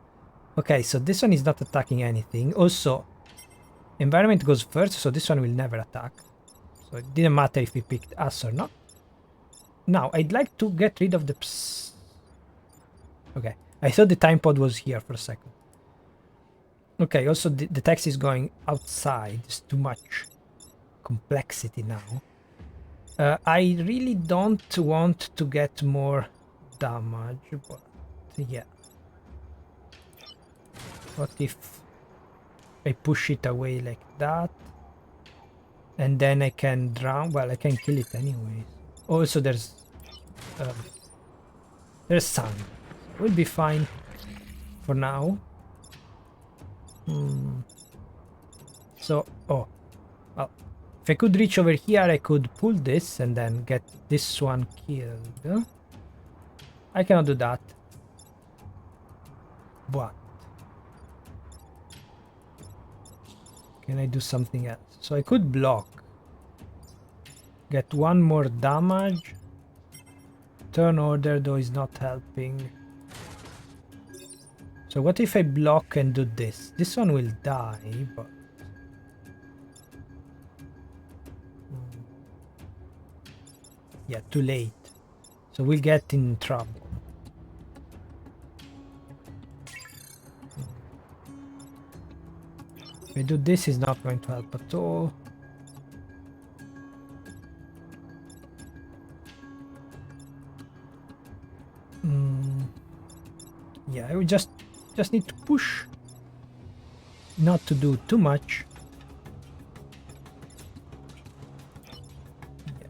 Okay, so this one is not attacking anything. Also, environment goes first, so this one will never attack. So it didn't matter if he picked us or not. Now, I'd like to get rid of the Okay, I thought the time pod was here for a second. Okay, also the text is going outside. There's too much complexity now. I really don't want to get more damage, but yeah. What if I push it away like that? And then I can drown. Well, I can kill it anyways. Also, there's sun. We'll be fine for now. So, oh, well, if I could reach over here, I could pull this and then get this one killed. I cannot do that. But can I do something else? So I could block. Get one more damage. Turn order though is not helping. So what if I block and do this? This one will die, but yeah, too late. So we'll get in trouble. If I do this, is not going to help at all. Yeah, I would just need to push, not to do too much. Yeah,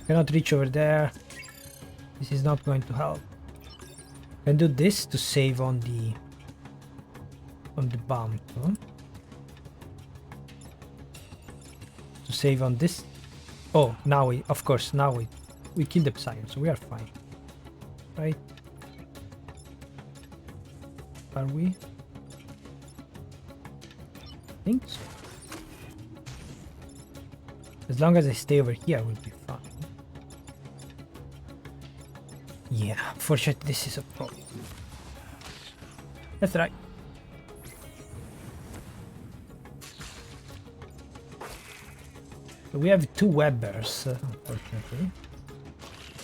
cannot reach over there. This is not going to help. I can do this to save on the bump. Huh? To save on this. Oh, now we kill the Psion, so we are fine. Right? Are we? I think so. As long as I stay over here, we'll be fine. Yeah, unfortunately this is a problem. That's right. So we have two webbers, unfortunately.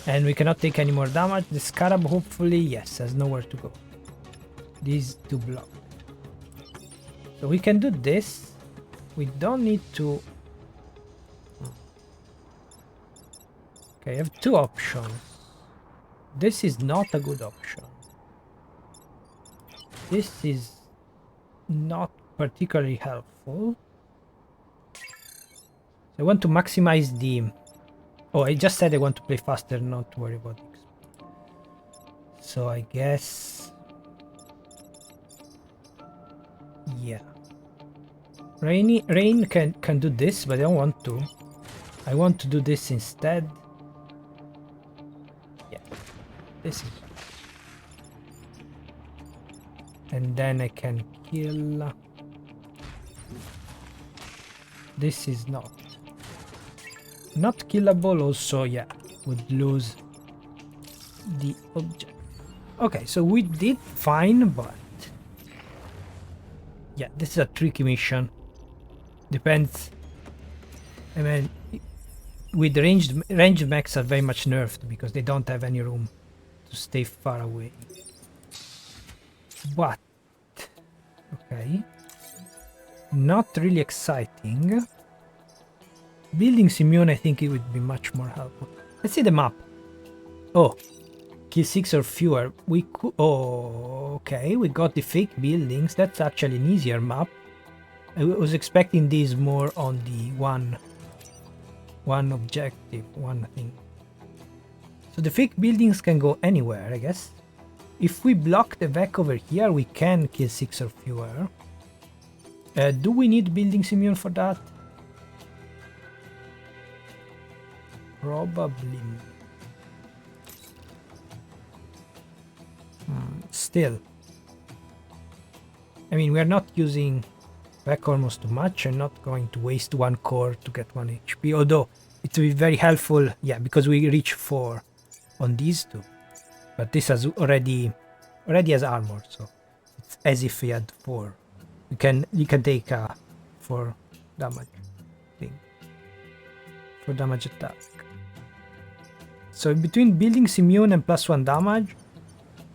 And we cannot take any more damage. The Scarab, hopefully, yes, has nowhere to go. These two block. So we can do this. We don't need to... Okay, I have two options. This is not a good option. This is not particularly helpful. So I want to maximize the... Oh, I just said I want to play faster, not to worry about it. So I guess... Yeah. Rain can do this, but I don't want to. I want to do this instead. Yeah. This is... And then I can kill... This is not killable. Also, yeah, would lose the object. Okay, so we did fine, but yeah, this is a tricky mission. Depends. I mean, with ranged mechs are very much nerfed because they don't have any room to stay far away. But okay, not really exciting. Buildings immune, I think it would be much more helpful. Let's see the map. Oh, kill 6 or fewer. We could... Oh, okay, we got the fake buildings. That's actually an easier map. I was expecting these more on the one objective, one thing. So the fake buildings can go anywhere, I guess. If we block the Vec over here, we can kill 6 or fewer. Do we need buildings immune for that? Probably. Still. I mean, we are not using Vec almost too much. I'm not going to waste 1 core to get 1 HP, although it will be very helpful, yeah, because we reach 4 on these two. But this has already has armor, so it's as if we had 4. You can take 4 damage thing. 4 damage attack. So between buildings immune and +1 damage,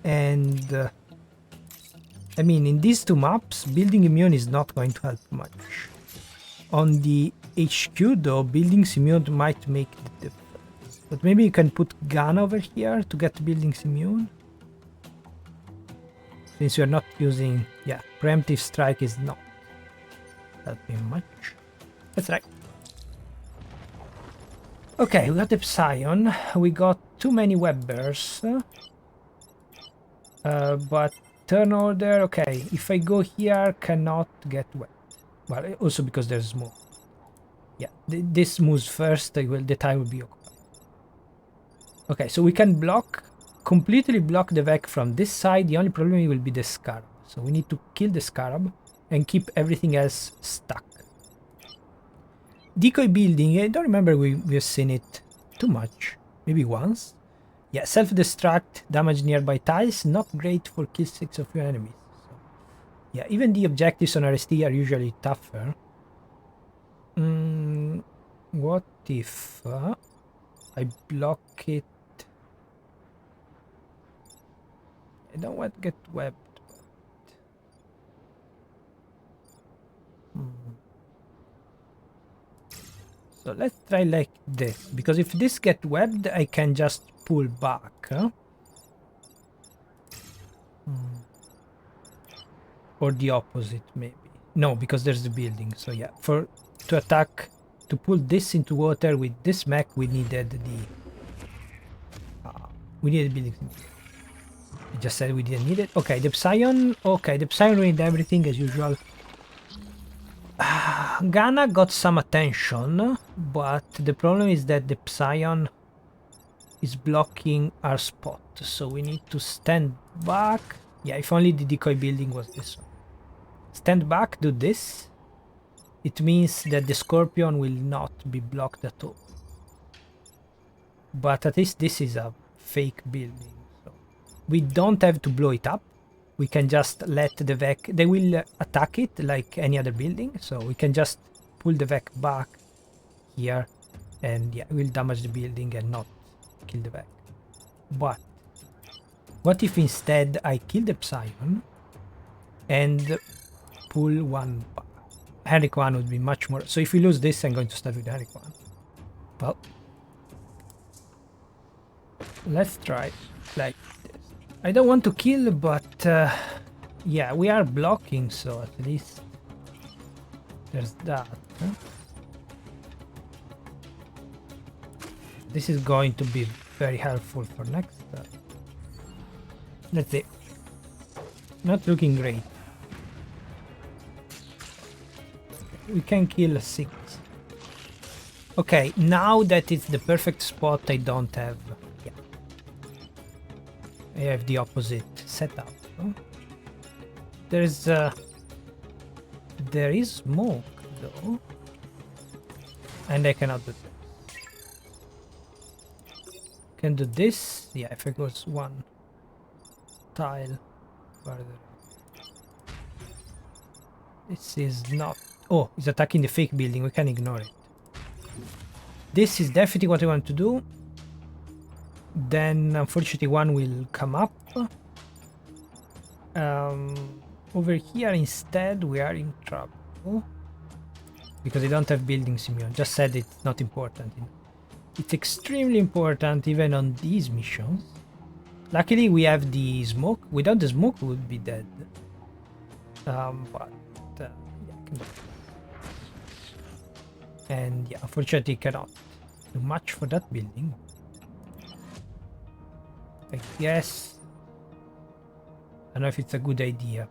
and I mean, in these two maps, building immune is not going to help much. On the HQ though, buildings immune might make the difference. But maybe you can put gun over here to get buildings immune. Since we are not using, yeah, preemptive strike is not helping much. That's right. Okay, we got the Psion. We got too many web bears. But turn order, okay, if I go here, cannot get wet. Well, also because there's smoke. Yeah, this moves first, the time will be occupied. Okay, so we can completely block the Vec from this side. The only problem will be the Scarab. So we need to kill the Scarab and keep everything else stuck. Decoy building, I don't remember we've seen it too much. Maybe once. Yeah, self-destruct, damage nearby tiles, not great for kill 6 of your enemies. So, yeah, even the objectives on RST are usually tougher. What if I block it? I don't want to get webbed. So let's try like this, because if this gets webbed, I can just pull back. Or the opposite, maybe. No, because there's the building. So yeah, to attack, to pull this into water with this mech, we needed buildings. I just said we didn't need it. Okay, the Psion. Okay, the Psion ruined everything as usual. Gana got some attention, but the problem is that the Psion is blocking our spot, so we need to stand back. Yeah, if only the decoy building was this one. Stand back, do this. It means that the Scorpion will not be blocked at all. But at least this is a fake building, so we don't have to blow it up. We can just let the Vec, they will attack it like any other building, so we can just pull the Vec back here, and yeah, we'll damage the building and not kill the Vec. But what if instead I kill the Psion and pull one back? Henrik 1 would be much more. So if we lose this, I'm going to start with Henrik 1. Well, let's try like this. I don't want to kill, but yeah, we are blocking, so at least there's that. This is going to be very helpful for next time. Let's see. Not looking great. We can kill 6. Okay, now that it's the perfect spot, I don't have... Yeah. I have the opposite setup. Huh? There is smoke, though. And I cannot do that. Can do this. Yeah, if it goes 1 tile further. This is not... Oh, it's attacking the fake building. We can ignore it. This is definitely what I want to do. Then, unfortunately, 1 will come up. Over here, instead, we are in trouble. Because I don't have buildings immune. Just said it's not important. It's extremely important, even on these missions. Luckily, we have the smoke. Without the smoke, we would be dead. Yeah, and yeah, unfortunately, cannot do much for that building. I guess. I don't know if it's a good idea.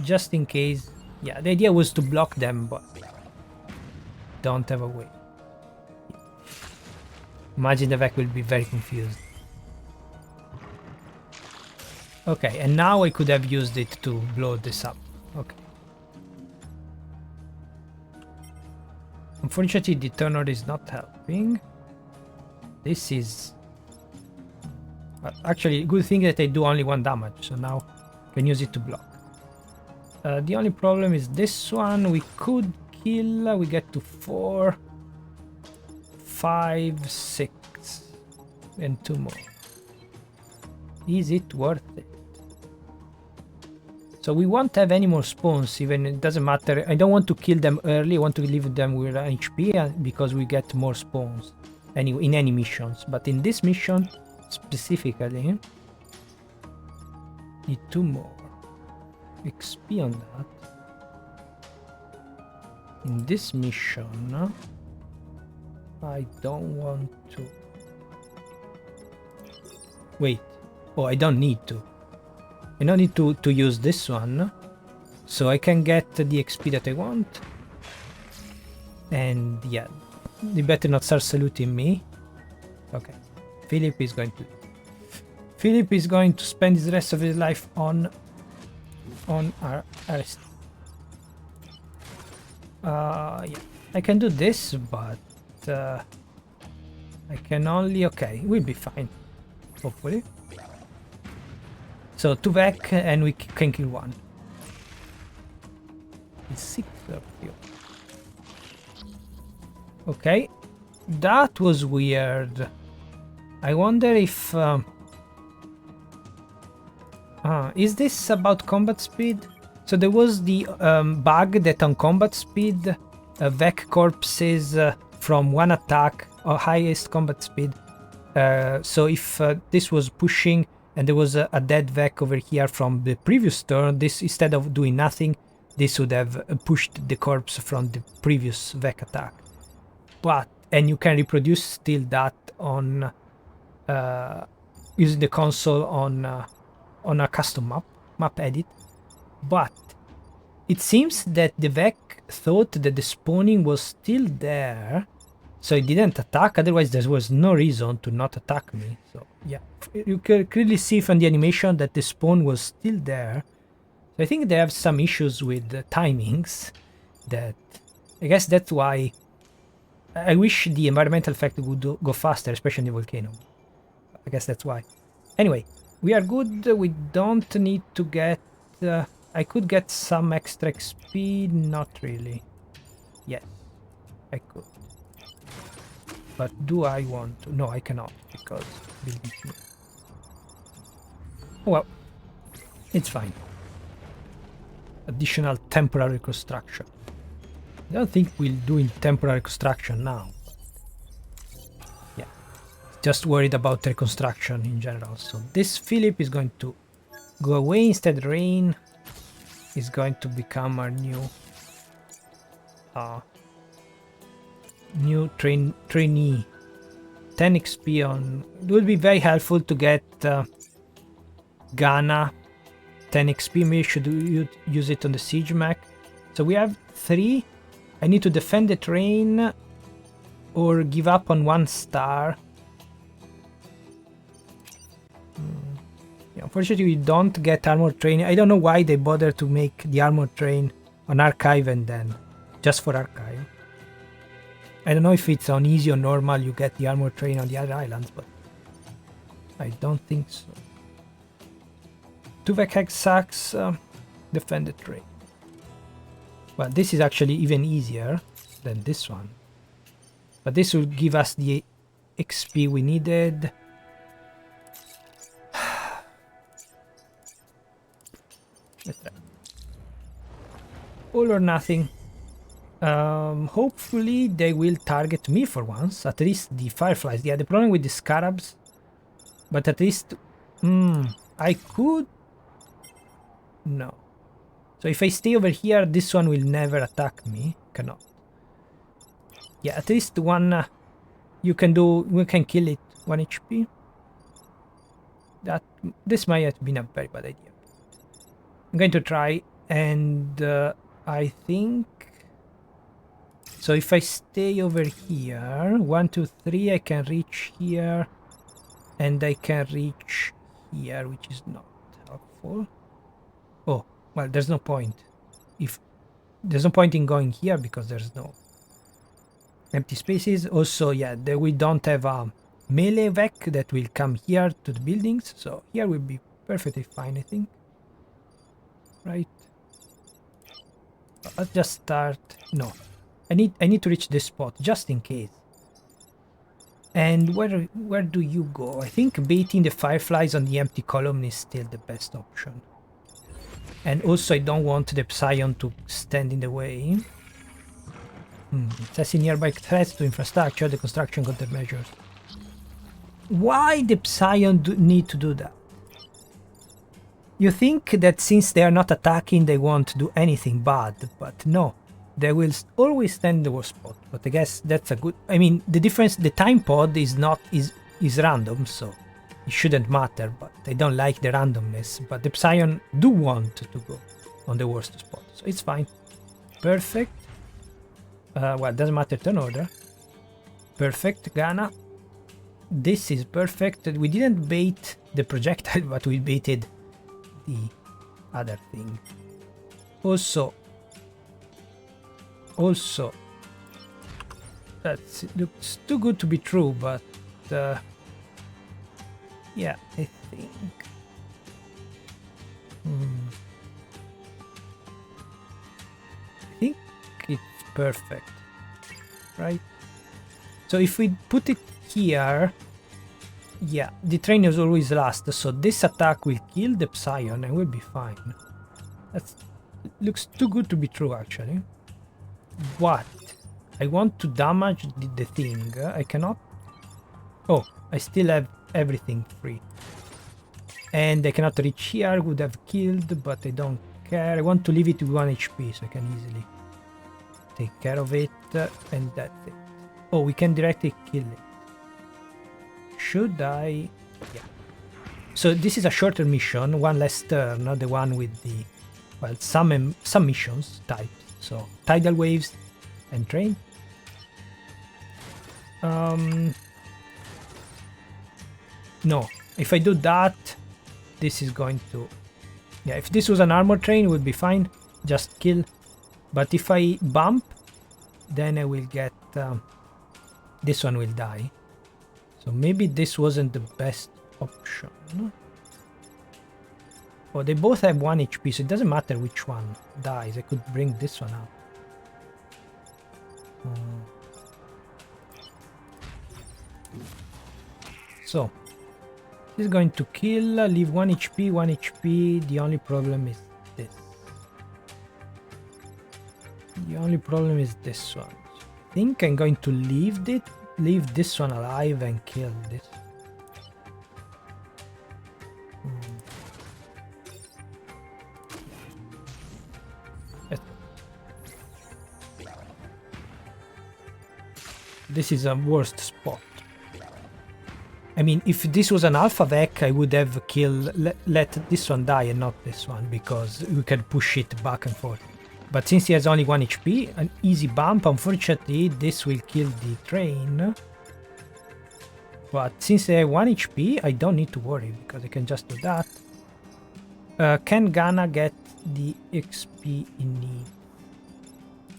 Just in case. Yeah, the idea was to block them, but don't have a way. Imagine the Vec will be very confused. Okay, and now I could have used it to blow this up. Okay. Unfortunately, the turner is not helping. This is... actually, good thing that I do only 1 damage, so now I can use it to block. The only problem is this one. We could kill. We get to 4, 5, 6, and 2 more. Is it worth it? So we won't have any more spawns, even it doesn't matter. I don't want to kill them early. I want to leave them with HP because we get more spawns anyway in any missions. But in this mission specifically, need 2 more XP on that. In this mission, I don't want to. Wait. Oh, I don't need to. I don't need to use this one, so I can get the XP that I want. And yeah, they better not start saluting me. Okay, Philip is going to spend the rest of his life on our arrest. Yeah, I can do this, but I can only. Okay, we'll be fine, hopefully. So 2 Vec and we can kill 1. It's 6 of you. Okay, that was weird. I wonder if is this about combat speed? So there was the bug that on combat speed Vec corpses from 1 attack or highest combat speed. So if this was pushing and there was a dead Vec over here from the previous turn, this, instead of doing nothing, this would have pushed the corpse from the previous Vec attack. But, and you can reproduce still that on using the console on a custom map edit. But it seems that the Vec thought that the spawning was still there, so it didn't attack. Otherwise there was no reason to not attack me. So yeah, you can clearly see from the animation that the spawn was still there. So I think they have some issues with the timings. That I guess that's why I wish the environmental effect would go faster, especially in the volcano. I guess that's why. Anyway, we are good. We don't need to get... I could get some extra XP. Not really. Yes, I could. But do I want to? No, I cannot, because... Oh, well, it's fine. Additional temporary construction. I don't think we'll do in temporary construction now. Yeah, just worried about reconstruction in general. So this Philip is going to go away. Instead, Rain is going to become our new trainee. 10 XP on. It will be very helpful to get Gana 10 XP. Maybe should use it on the siege mech. So we have 3. I need to defend the train or give up on 1 star. Yeah, unfortunately, we don't get armor train. I don't know why they bother to make the armor train on archive and then just for archive. I don't know if it's on easy or normal you get the armor train on the other islands, but I don't think so. 2 Vec sacks, defend the train. Well, this is actually even easier than this one. But this will give us the XP we needed. Let's try. All or nothing. Hopefully they will target me for once. At least the fireflies. Yeah, the problem with the scarabs. But at least... I could... No. So if I stay over here, this one will never attack me. Cannot. Yeah, at least one... you can do... we can kill it. 1 HP. This might have been a very bad idea. I'm going to try, and I think so. If I stay over here, 1, 2, 3, I can reach here, and I can reach here, which is not helpful. Oh, well, there's no point. If there's no point in going here because there's no empty spaces. Also, yeah, we don't have a melee vec that will come here to the buildings, so here will be perfectly fine, I think. Right. Let's just start. No, I need to reach this spot just in case. And where do you go? I think baiting the fireflies on the empty column is still the best option. And also I don't want the Psion to stand in the way. Assessing nearby threats to infrastructure, the construction countermeasures. Why the Psion need to do that? You think that since they are not attacking they won't do anything bad, but no. They will always stand in the worst spot. But I guess that's a good... I mean, the difference, the time pod is random, so it shouldn't matter, but I don't like the randomness. But the Psion do want to go on the worst spot, so it's fine. Perfect. Well, doesn't matter turn order. Perfect, Gana. This is perfect. We didn't bait the projectile, but we baited the other thing. Also, that looks too good to be true, but yeah, I think it's perfect, right? So if we put it here, yeah, the train is always last, so this attack will kill the Psion and we'll be fine. That looks too good to be true, actually. What? I want to damage the thing. I cannot. Oh, I still have everything free. And I cannot reach here. Would have killed, but I don't care. I want to leave it with 1 HP so I can easily take care of it. And that's it. Oh, we can directly kill it. Should I? Yeah. So this is a shorter mission, one less turn, not the one with the, well, some missions types. So tidal waves and train. No, if I do that, this is going to... Yeah, if this was an armor train, it would be fine. Just kill. But if I bump, then I will get... this one will die. So maybe this wasn't the best option. Oh, they both have 1 HP, so it doesn't matter which one dies. I could bring this one out. So, this is going to kill, leave 1 HP, 1 HP. The only problem is this. The only problem is this one. I think I'm going to leave this one alive and kill this. This is a worst spot. I mean, if this was an alpha vec, I would have let this one die and not this one, because we can push it back and forth. But since he has only 1 HP, an easy bump, unfortunately, this will kill the train. But since I have 1 HP, I don't need to worry, because I can just do that. Can Gana get the XP in need?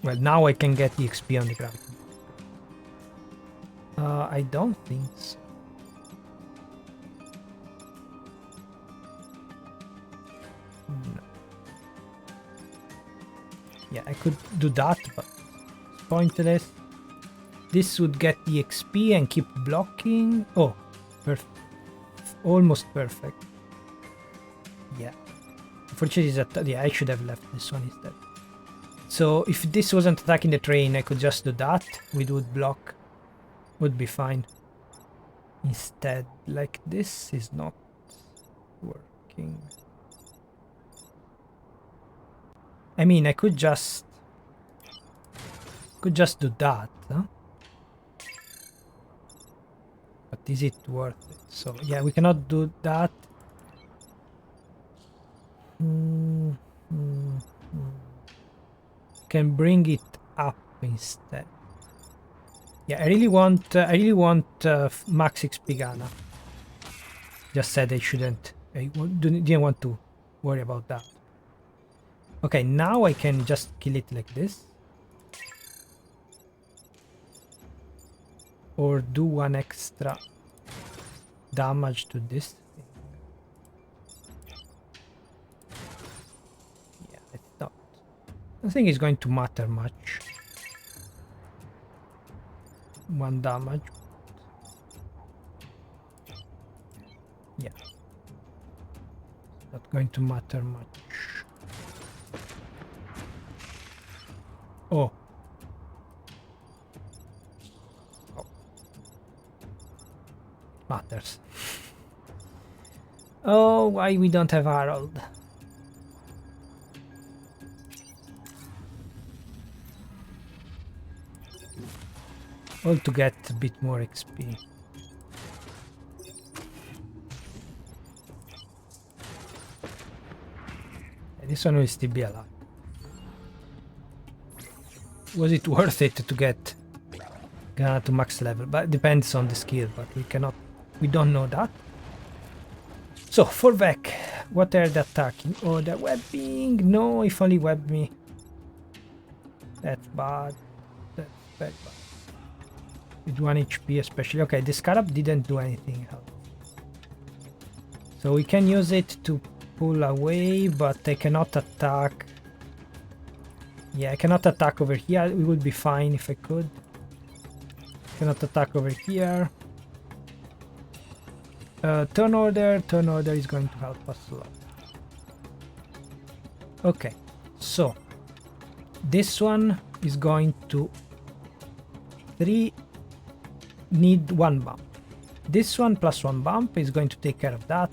Well, now I can get the XP on the ground. I don't think so. No. Yeah, I could do that, but it's pointless. This would get the XP and keep blocking. Oh, perfect. Almost perfect. Yeah. Unfortunately, yeah, I should have left this one instead. So if this wasn't attacking the train, I could just do that. We would block. Would be fine. Instead, like this is not working. I mean, I could just do that, huh? But is it worth it? So yeah, we cannot do that. Mm, mm, mm. Can bring it up instead. Yeah, I really want max XP Gana. Just said I shouldn't. Didn't want to worry about that. Okay, now I can just kill it like this. Or do one extra damage to this thing. Yeah, it's not. I think it's going to matter much. One damage. Yeah. Not going to matter much. Oh. Oh. Matters. Oh, why we don't have Harold? All to get a bit more XP. This one will still be alive. Was it worth it to get Gana to max level? But it depends on the skill, but we don't know that. So, for Vec, what are they attacking? Oh, they're webbing. No, if only web me. That's bad. That's very bad. With 1 HP especially. Okay, the Scarab didn't do anything else. So we can use it to pull away, but I cannot attack. Yeah, I cannot attack over here. We would be fine if I could. Cannot attack over here. Turn order is going to help us a lot. Okay, so this one is going to need 1 bump. This one plus 1 bump is going to take care of that.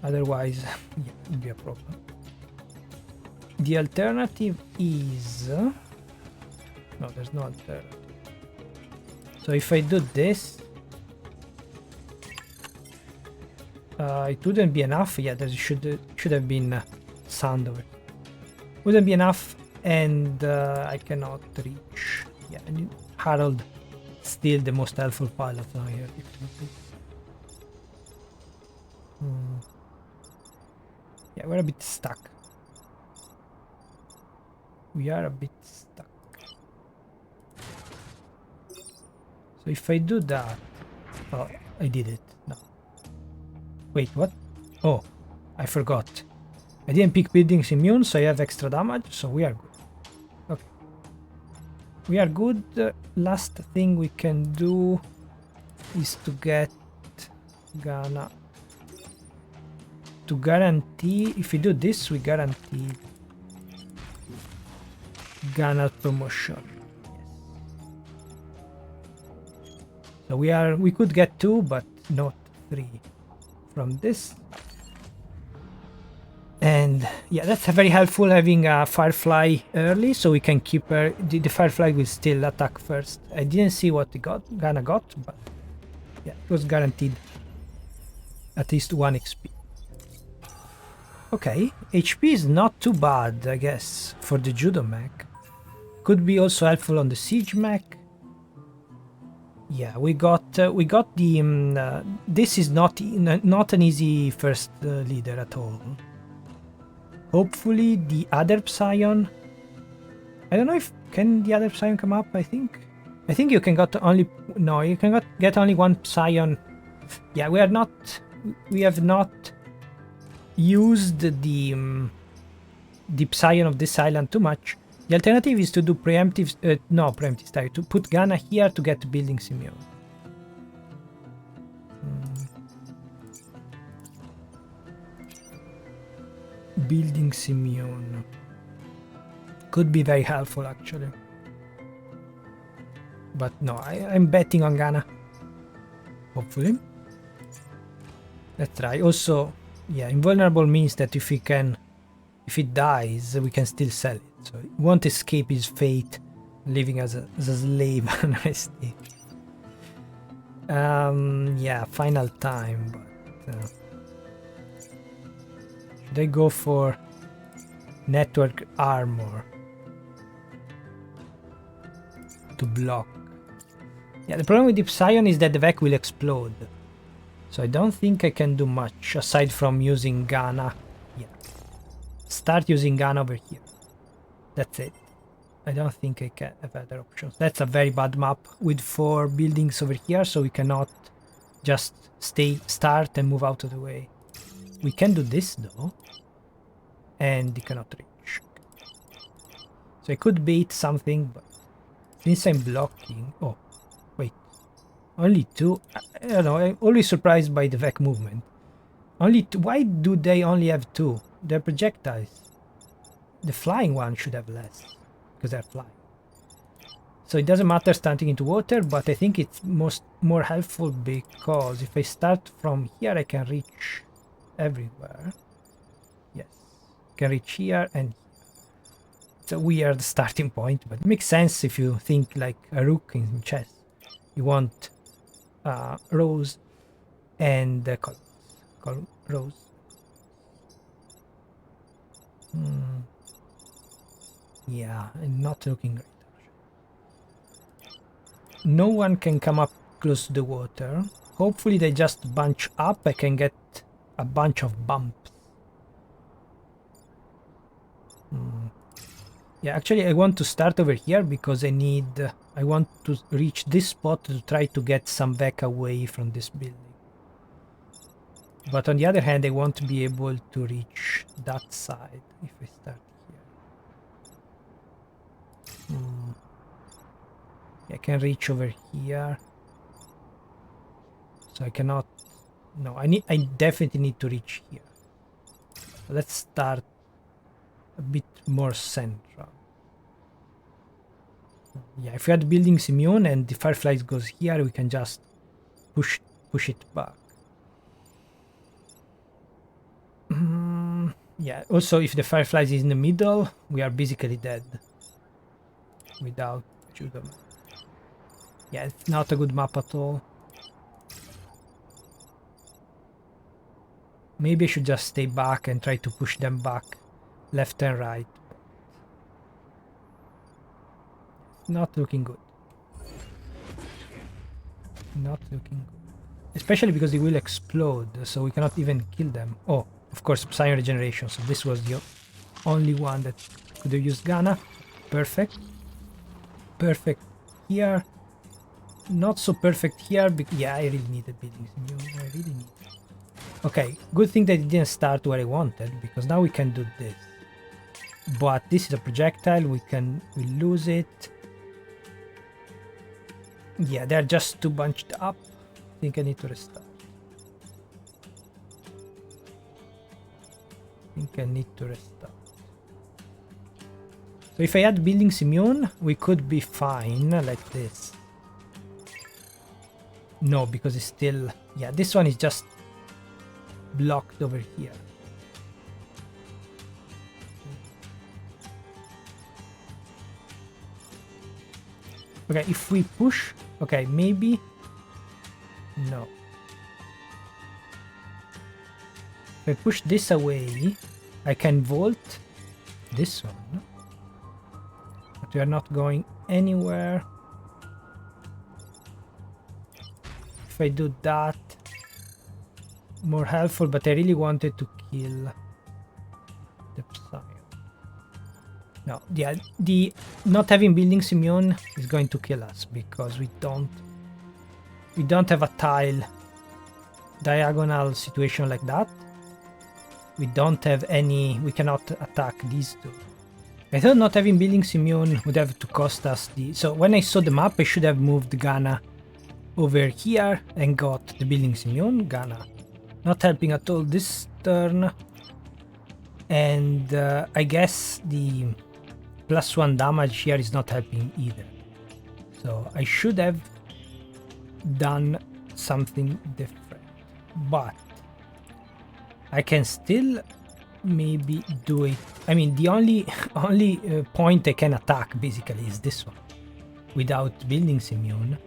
Otherwise, yeah, it would be a problem. The alternative is... no, there's no alternative. So if I do this... it wouldn't be enough. Yeah, there should have been sand over it. Wouldn't be enough, and I cannot reach. Yeah, and Harold still the most helpful pilot now here. Yeah, we're a bit stuck. We are a bit stuck. So if I do that... oh, I did it. No. Wait, what? Oh, I forgot. I didn't pick buildings immune, so I have extra damage, so we are good. Okay. We are good. Last thing we can do is to get Gana. To guarantee, if we do this, we guarantee Gana promotion. Yes. So we could get 2, but not 3 from this. And yeah, that's very helpful having a Firefly early, so we can keep her. The Firefly will still attack first. I didn't see what Gana got, but yeah, it was guaranteed at least 1 XP. Okay, HP is not too bad, I guess, for the Judo mech. Could be also helpful on the Siege mech. Yeah, we got the. This is not an easy first leader at all. Hopefully the other Psion. I don't know if can the other Psion come up. I think you can get only you can get only 1 Psion. Yeah, we have not used the Psion of this island too much. The alternative is to do preemptive style, to put Gana here to get buildings immune. Buildings immune could be very helpful actually. But no, I'm betting on Gana. Hopefully. Let's try. Also, yeah, invulnerable means that if it dies, we can still sell it. So it won't escape his fate, living as a slave on IST. Yeah, final time, but Should I go for network armor to block? Yeah, the problem with the Psion is that the Vec will explode. So I don't think I can do much aside from using Gana. Yeah. Start using Gana over here. That's it. I don't think I can have other options. That's a very bad map with 4 buildings over here, so we cannot just start and move out of the way. We can do this though. And he cannot reach. So I could bait something, but since I'm blocking... Oh, wait. Only 2? I don't know, I'm always surprised by the Vec movement. Only 2. Why do they only have 2? They're projectiles. The flying one should have less, because they're flying. So it doesn't matter starting into water, but I think it's more helpful because if I start from here, I can reach everywhere. Yes, I can reach here and here. It's a weird starting point, but it makes sense if you think like a rook in chess. You want rows and columns. Rows. Yeah, I'm not looking great. No one can come up close to the water. Hopefully they just bunch up. I can get a bunch of bumps. Yeah, actually I want to start over here because I want to reach this spot to try to get some Vec away from this building. But on the other hand, I won't be able to reach that side if I start here. I can reach over here. So I cannot... No, I definitely need to reach here. So let's start a bit more central. Yeah, if we had buildings immune and the Fireflies goes here, we can just push it back. Yeah, also if the Fireflies is in the middle, we are basically dead without Judoka. Yeah, it's not a good map at all. Maybe I should just stay back and try to push them back left and right. Not looking good. Not looking good. Especially because they will explode, so we cannot even kill them. Oh, of course, Psion regeneration, so this was the only one that could have used Gana. Perfect. Perfect here. Not so perfect here, because yeah, I really needed buildings. I really need. Okay, good thing that it didn't start where I wanted, because now we can do this. But this is a projectile, we lose it. Yeah, they're just too bunched up. I think I need to restart. So if I had buildings immune, we could be fine like this. No, because it's still... Yeah, this one is just blocked over here. Okay, if we push... Okay, maybe... No. If I push this away, I can vault this one. But we are not going anywhere. If I do that, more helpful, but I really wanted to kill the Psion. No, the not having buildings immune is going to kill us because we don't have a tile diagonal situation like that. We don't have any, we cannot attack these two. I thought not having buildings immune would have to cost us the... So when I saw the map, I should have moved Gana over here and got the buildings immune. Gana not helping at all this turn. And I guess the +1 damage here is not helping either. So I should have done something different. But I can still maybe do it. I mean, the only point I can attack basically is this one without buildings immune.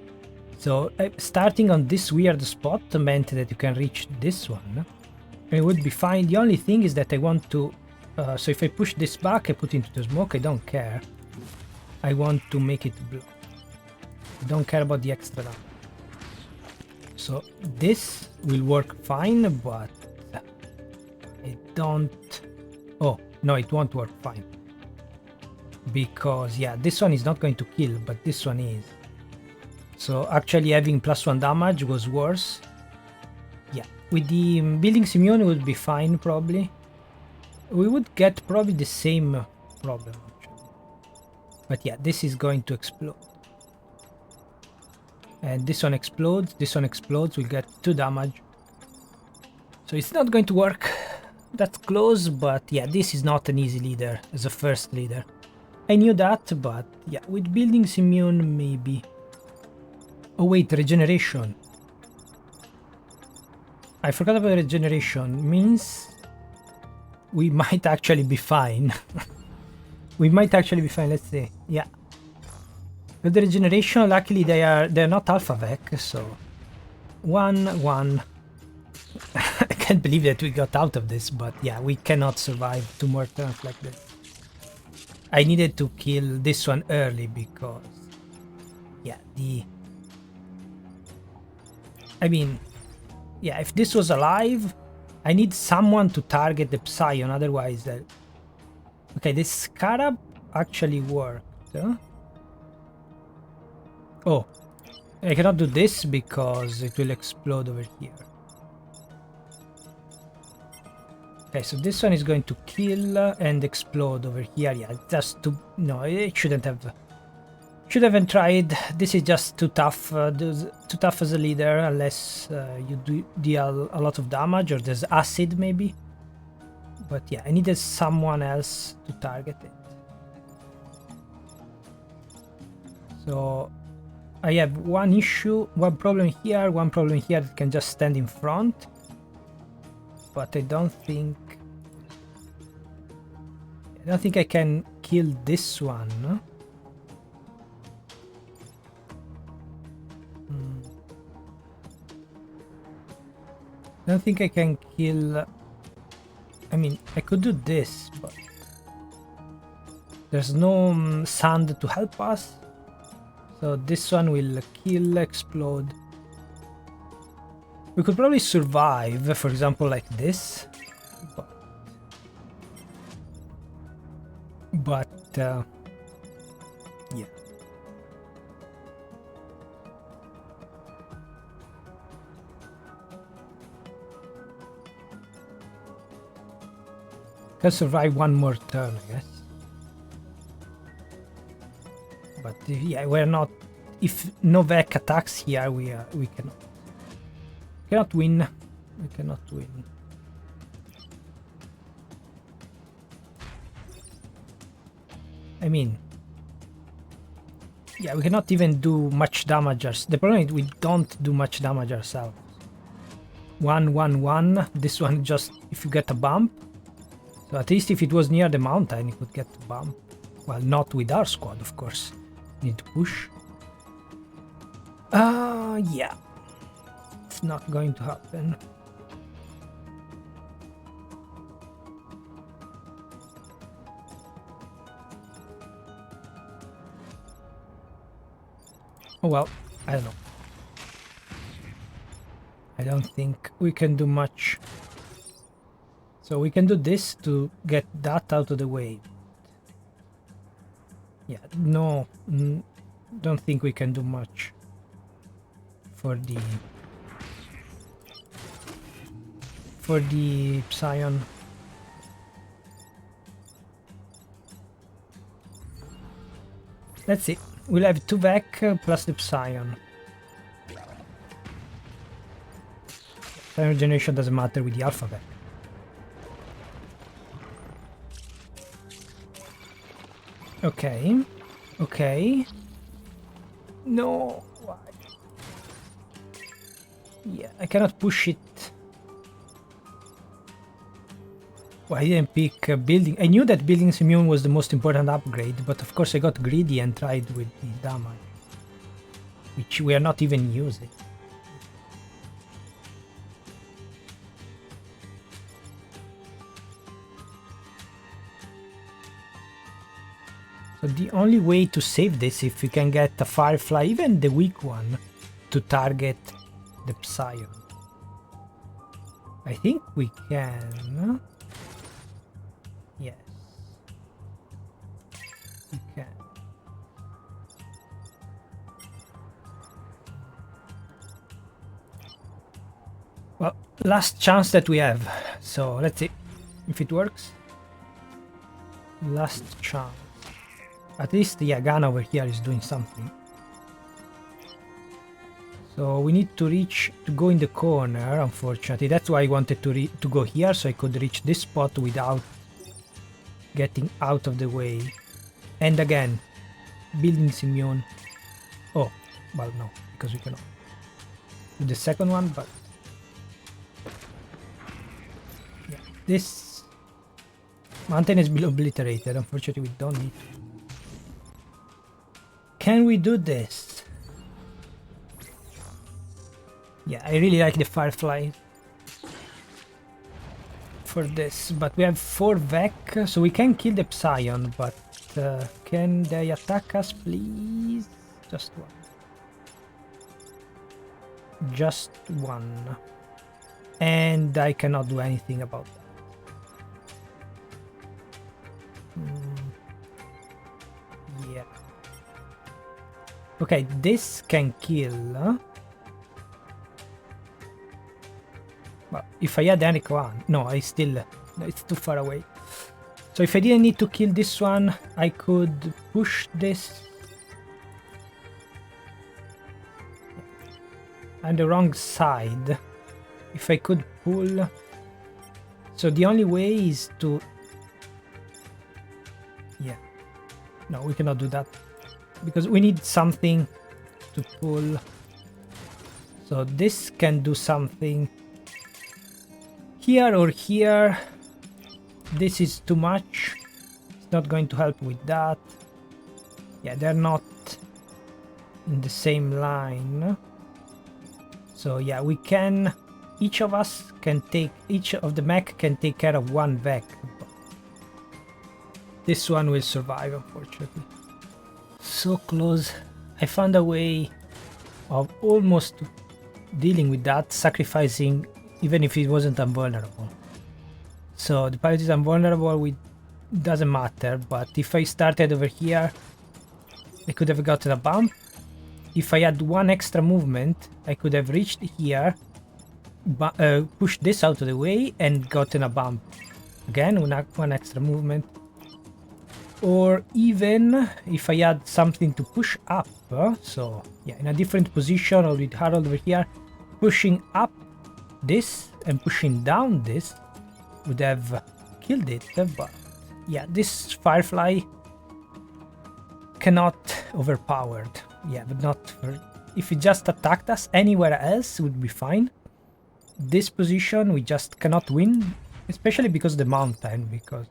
So starting on this weird spot meant that you can reach this one it would be fine. The only thing is that I want to... so if I push this back, I put into the smoke, I don't care. I want to make it blue. I don't care about the extra damage. So this will work fine, but I don't... Oh, no, it won't work fine. Because, yeah, this one is not going to kill, but this one is. So actually having +1 damage was worse. Yeah, with the buildings immune it would be fine probably. We would get probably the same problem actually. But yeah, this is going to explode. And this one explodes, we'll get 2 damage. So it's not going to work. That's close, but yeah, this is not an easy leader as a first leader. I knew that, but yeah, with buildings immune maybe. Oh wait, regeneration. I forgot about regeneration. Means we might actually be fine. We might actually be fine, let's see. Yeah. With the regeneration, luckily they're not alpha vec, so 1-1. I can't believe that we got out of this, but yeah, we cannot survive 2 more turns like this. I needed to kill this one early because yeah, I mean, yeah, if this was alive, I need someone to target the Psion, otherwise... Okay, this Scarab actually worked. Huh? Oh, I cannot do this because it will explode over here. Okay, so this one is going to kill and explode over here. Yeah, just to... No, it shouldn't have... Should haven't tried. This is just too tough. Too tough as a leader unless you deal a lot of damage or there's acid maybe. But yeah, I needed someone else to target it. So I have one problem here that can just stand in front. But I don't think I can kill this one. No? I don't think I can kill... I mean, I could do this, but there's no sand to help us. So this one will kill, explode. We could probably survive, for example, like this. But yeah. Can survive 1 more turn, I guess. But yeah, we're not... If no Vec attacks here, we cannot win. We cannot win. I mean... Yeah, we cannot even do much damage. The problem is we don't do much damage ourselves. 1-1-1. This one just... If you get a bump. So at least if it was near the mountain, it would get a bump. Well, not with our squad, of course. Need to push. Yeah. It's not going to happen. Oh well, I don't know. I don't think we can do much. So we can do this to get that out of the way. Yeah, no, don't think we can do much for the Psion. Let's see. We'll have 2 Vec plus the Psion. Regeneration doesn't matter with the Alpha Vec. Okay. Okay. No. Why? Yeah, I cannot push it. Why I didn't pick building? I knew that building's immune was the most important upgrade, but of course I got greedy and tried with the damage, which we are not even using. So the only way to save this, if we can get a Firefly, even the weak one, to target the Psion. I think we can. Yes. We can. Well, last chance that we have. So let's see if it works. Last chance. At least the Gana over here is doing something. So we need to go in the corner, unfortunately. That's why I wanted to go here, so I could reach this spot without getting out of the way. And again, buildings immune. Oh, well, no, because we cannot do the second one, but yeah, this mountain has been obliterated. Unfortunately, we don't need to. Can we do this? Yeah, I really like the Firefly for this, but we have 4 Vec, so we can kill the Psion, but can they attack us, please? Just one. Just one. And I cannot do anything about that. Yeah. Okay, this can kill. Well, if I had any one, no, it's too far away. So if I didn't need to kill this one, I could push this. On the wrong side. If I could pull. So the only way is to. Yeah. No, we cannot do that. Because we need something to pull. So this can do something. Here or here. This is too much. It's not going to help with that. Yeah, they're not in the same line. So yeah, we can. Each of the mech can take care of one Vec. This one will survive, unfortunately. So close. I found a way of almost dealing with that, sacrificing even if it wasn't invulnerable. So the pilot is invulnerable, doesn't matter, but if I started over here, I could have gotten a bump. If I had one extra movement, I could have reached here, pushed this out of the way and gotten a bump. Again, one extra movement. Or even if I had something to push up, so yeah, in a different position or with Harold over here, pushing up this and pushing down this would have killed it, but yeah, this Firefly cannot overpowered. Yeah, but not for, if it just attacked us anywhere else would be fine. This position we just cannot win, especially because of the mountain, because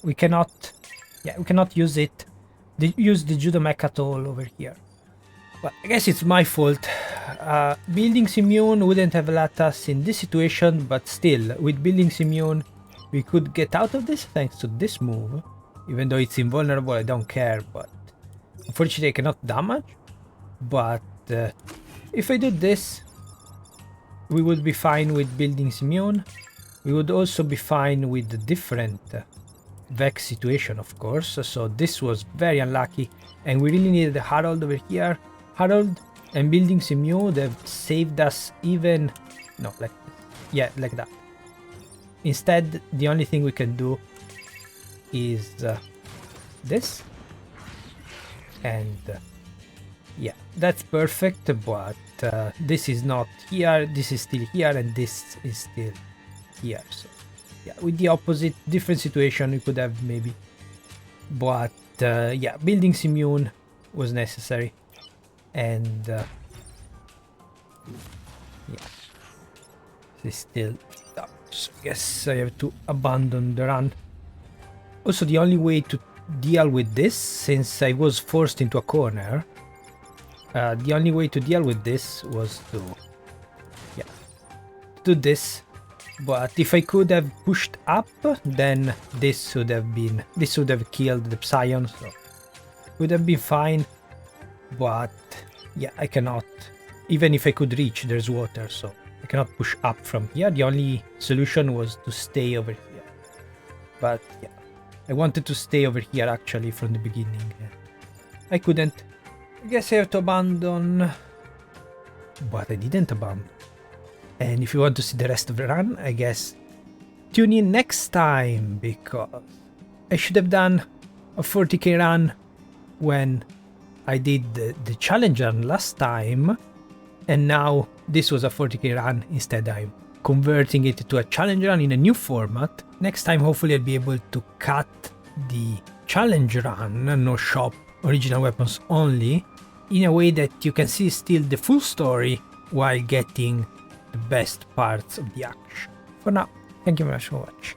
we cannot use it, use the Judo mech at all over here. But I guess it's my fault. Buildings immune wouldn't have let us in this situation, but still, with buildings immune, we could get out of this thanks to this move. Even though it's invulnerable, I don't care, but unfortunately I cannot damage. But if I do this, we would be fine with buildings immune. We would also be fine with the different Vex situation, of course. So this was very unlucky, and we really needed the Harold over here. Harold and buildings immune, they've saved us even. No, like, yeah, like that. Instead, the only thing we can do is this, and yeah, that's perfect. But this is not here. This is still here, and this is still here. So yeah, with the opposite, different situation, we could have maybe. But yeah, buildings immune was necessary, and yeah, it's still up. So I guess I have to abandon the run. Also, the only way to deal with this, since I was forced into a corner, the only way to deal with this was to, yeah, do this. But if I could have pushed up, then this would have killed the Psion. So Would have been fine, but yeah, I cannot. Even if I could reach, there's water, so I cannot push up from here. The only solution was to stay over here. But yeah, I wanted to stay over here actually from the beginning. I couldn't. I guess I have to abandon. But I didn't abandon. And if you want to see the rest of the run, I guess tune in next time, because I should have done a 40k run when I did the challenge run last time, and now this was a 40k run. Instead, I'm converting it to a challenge run in a new format. Next time, hopefully I'll be able to cut the challenge run, no shop, original weapons only, in a way that you can see still the full story while getting the best parts of the action. For now, thank you very much for watching.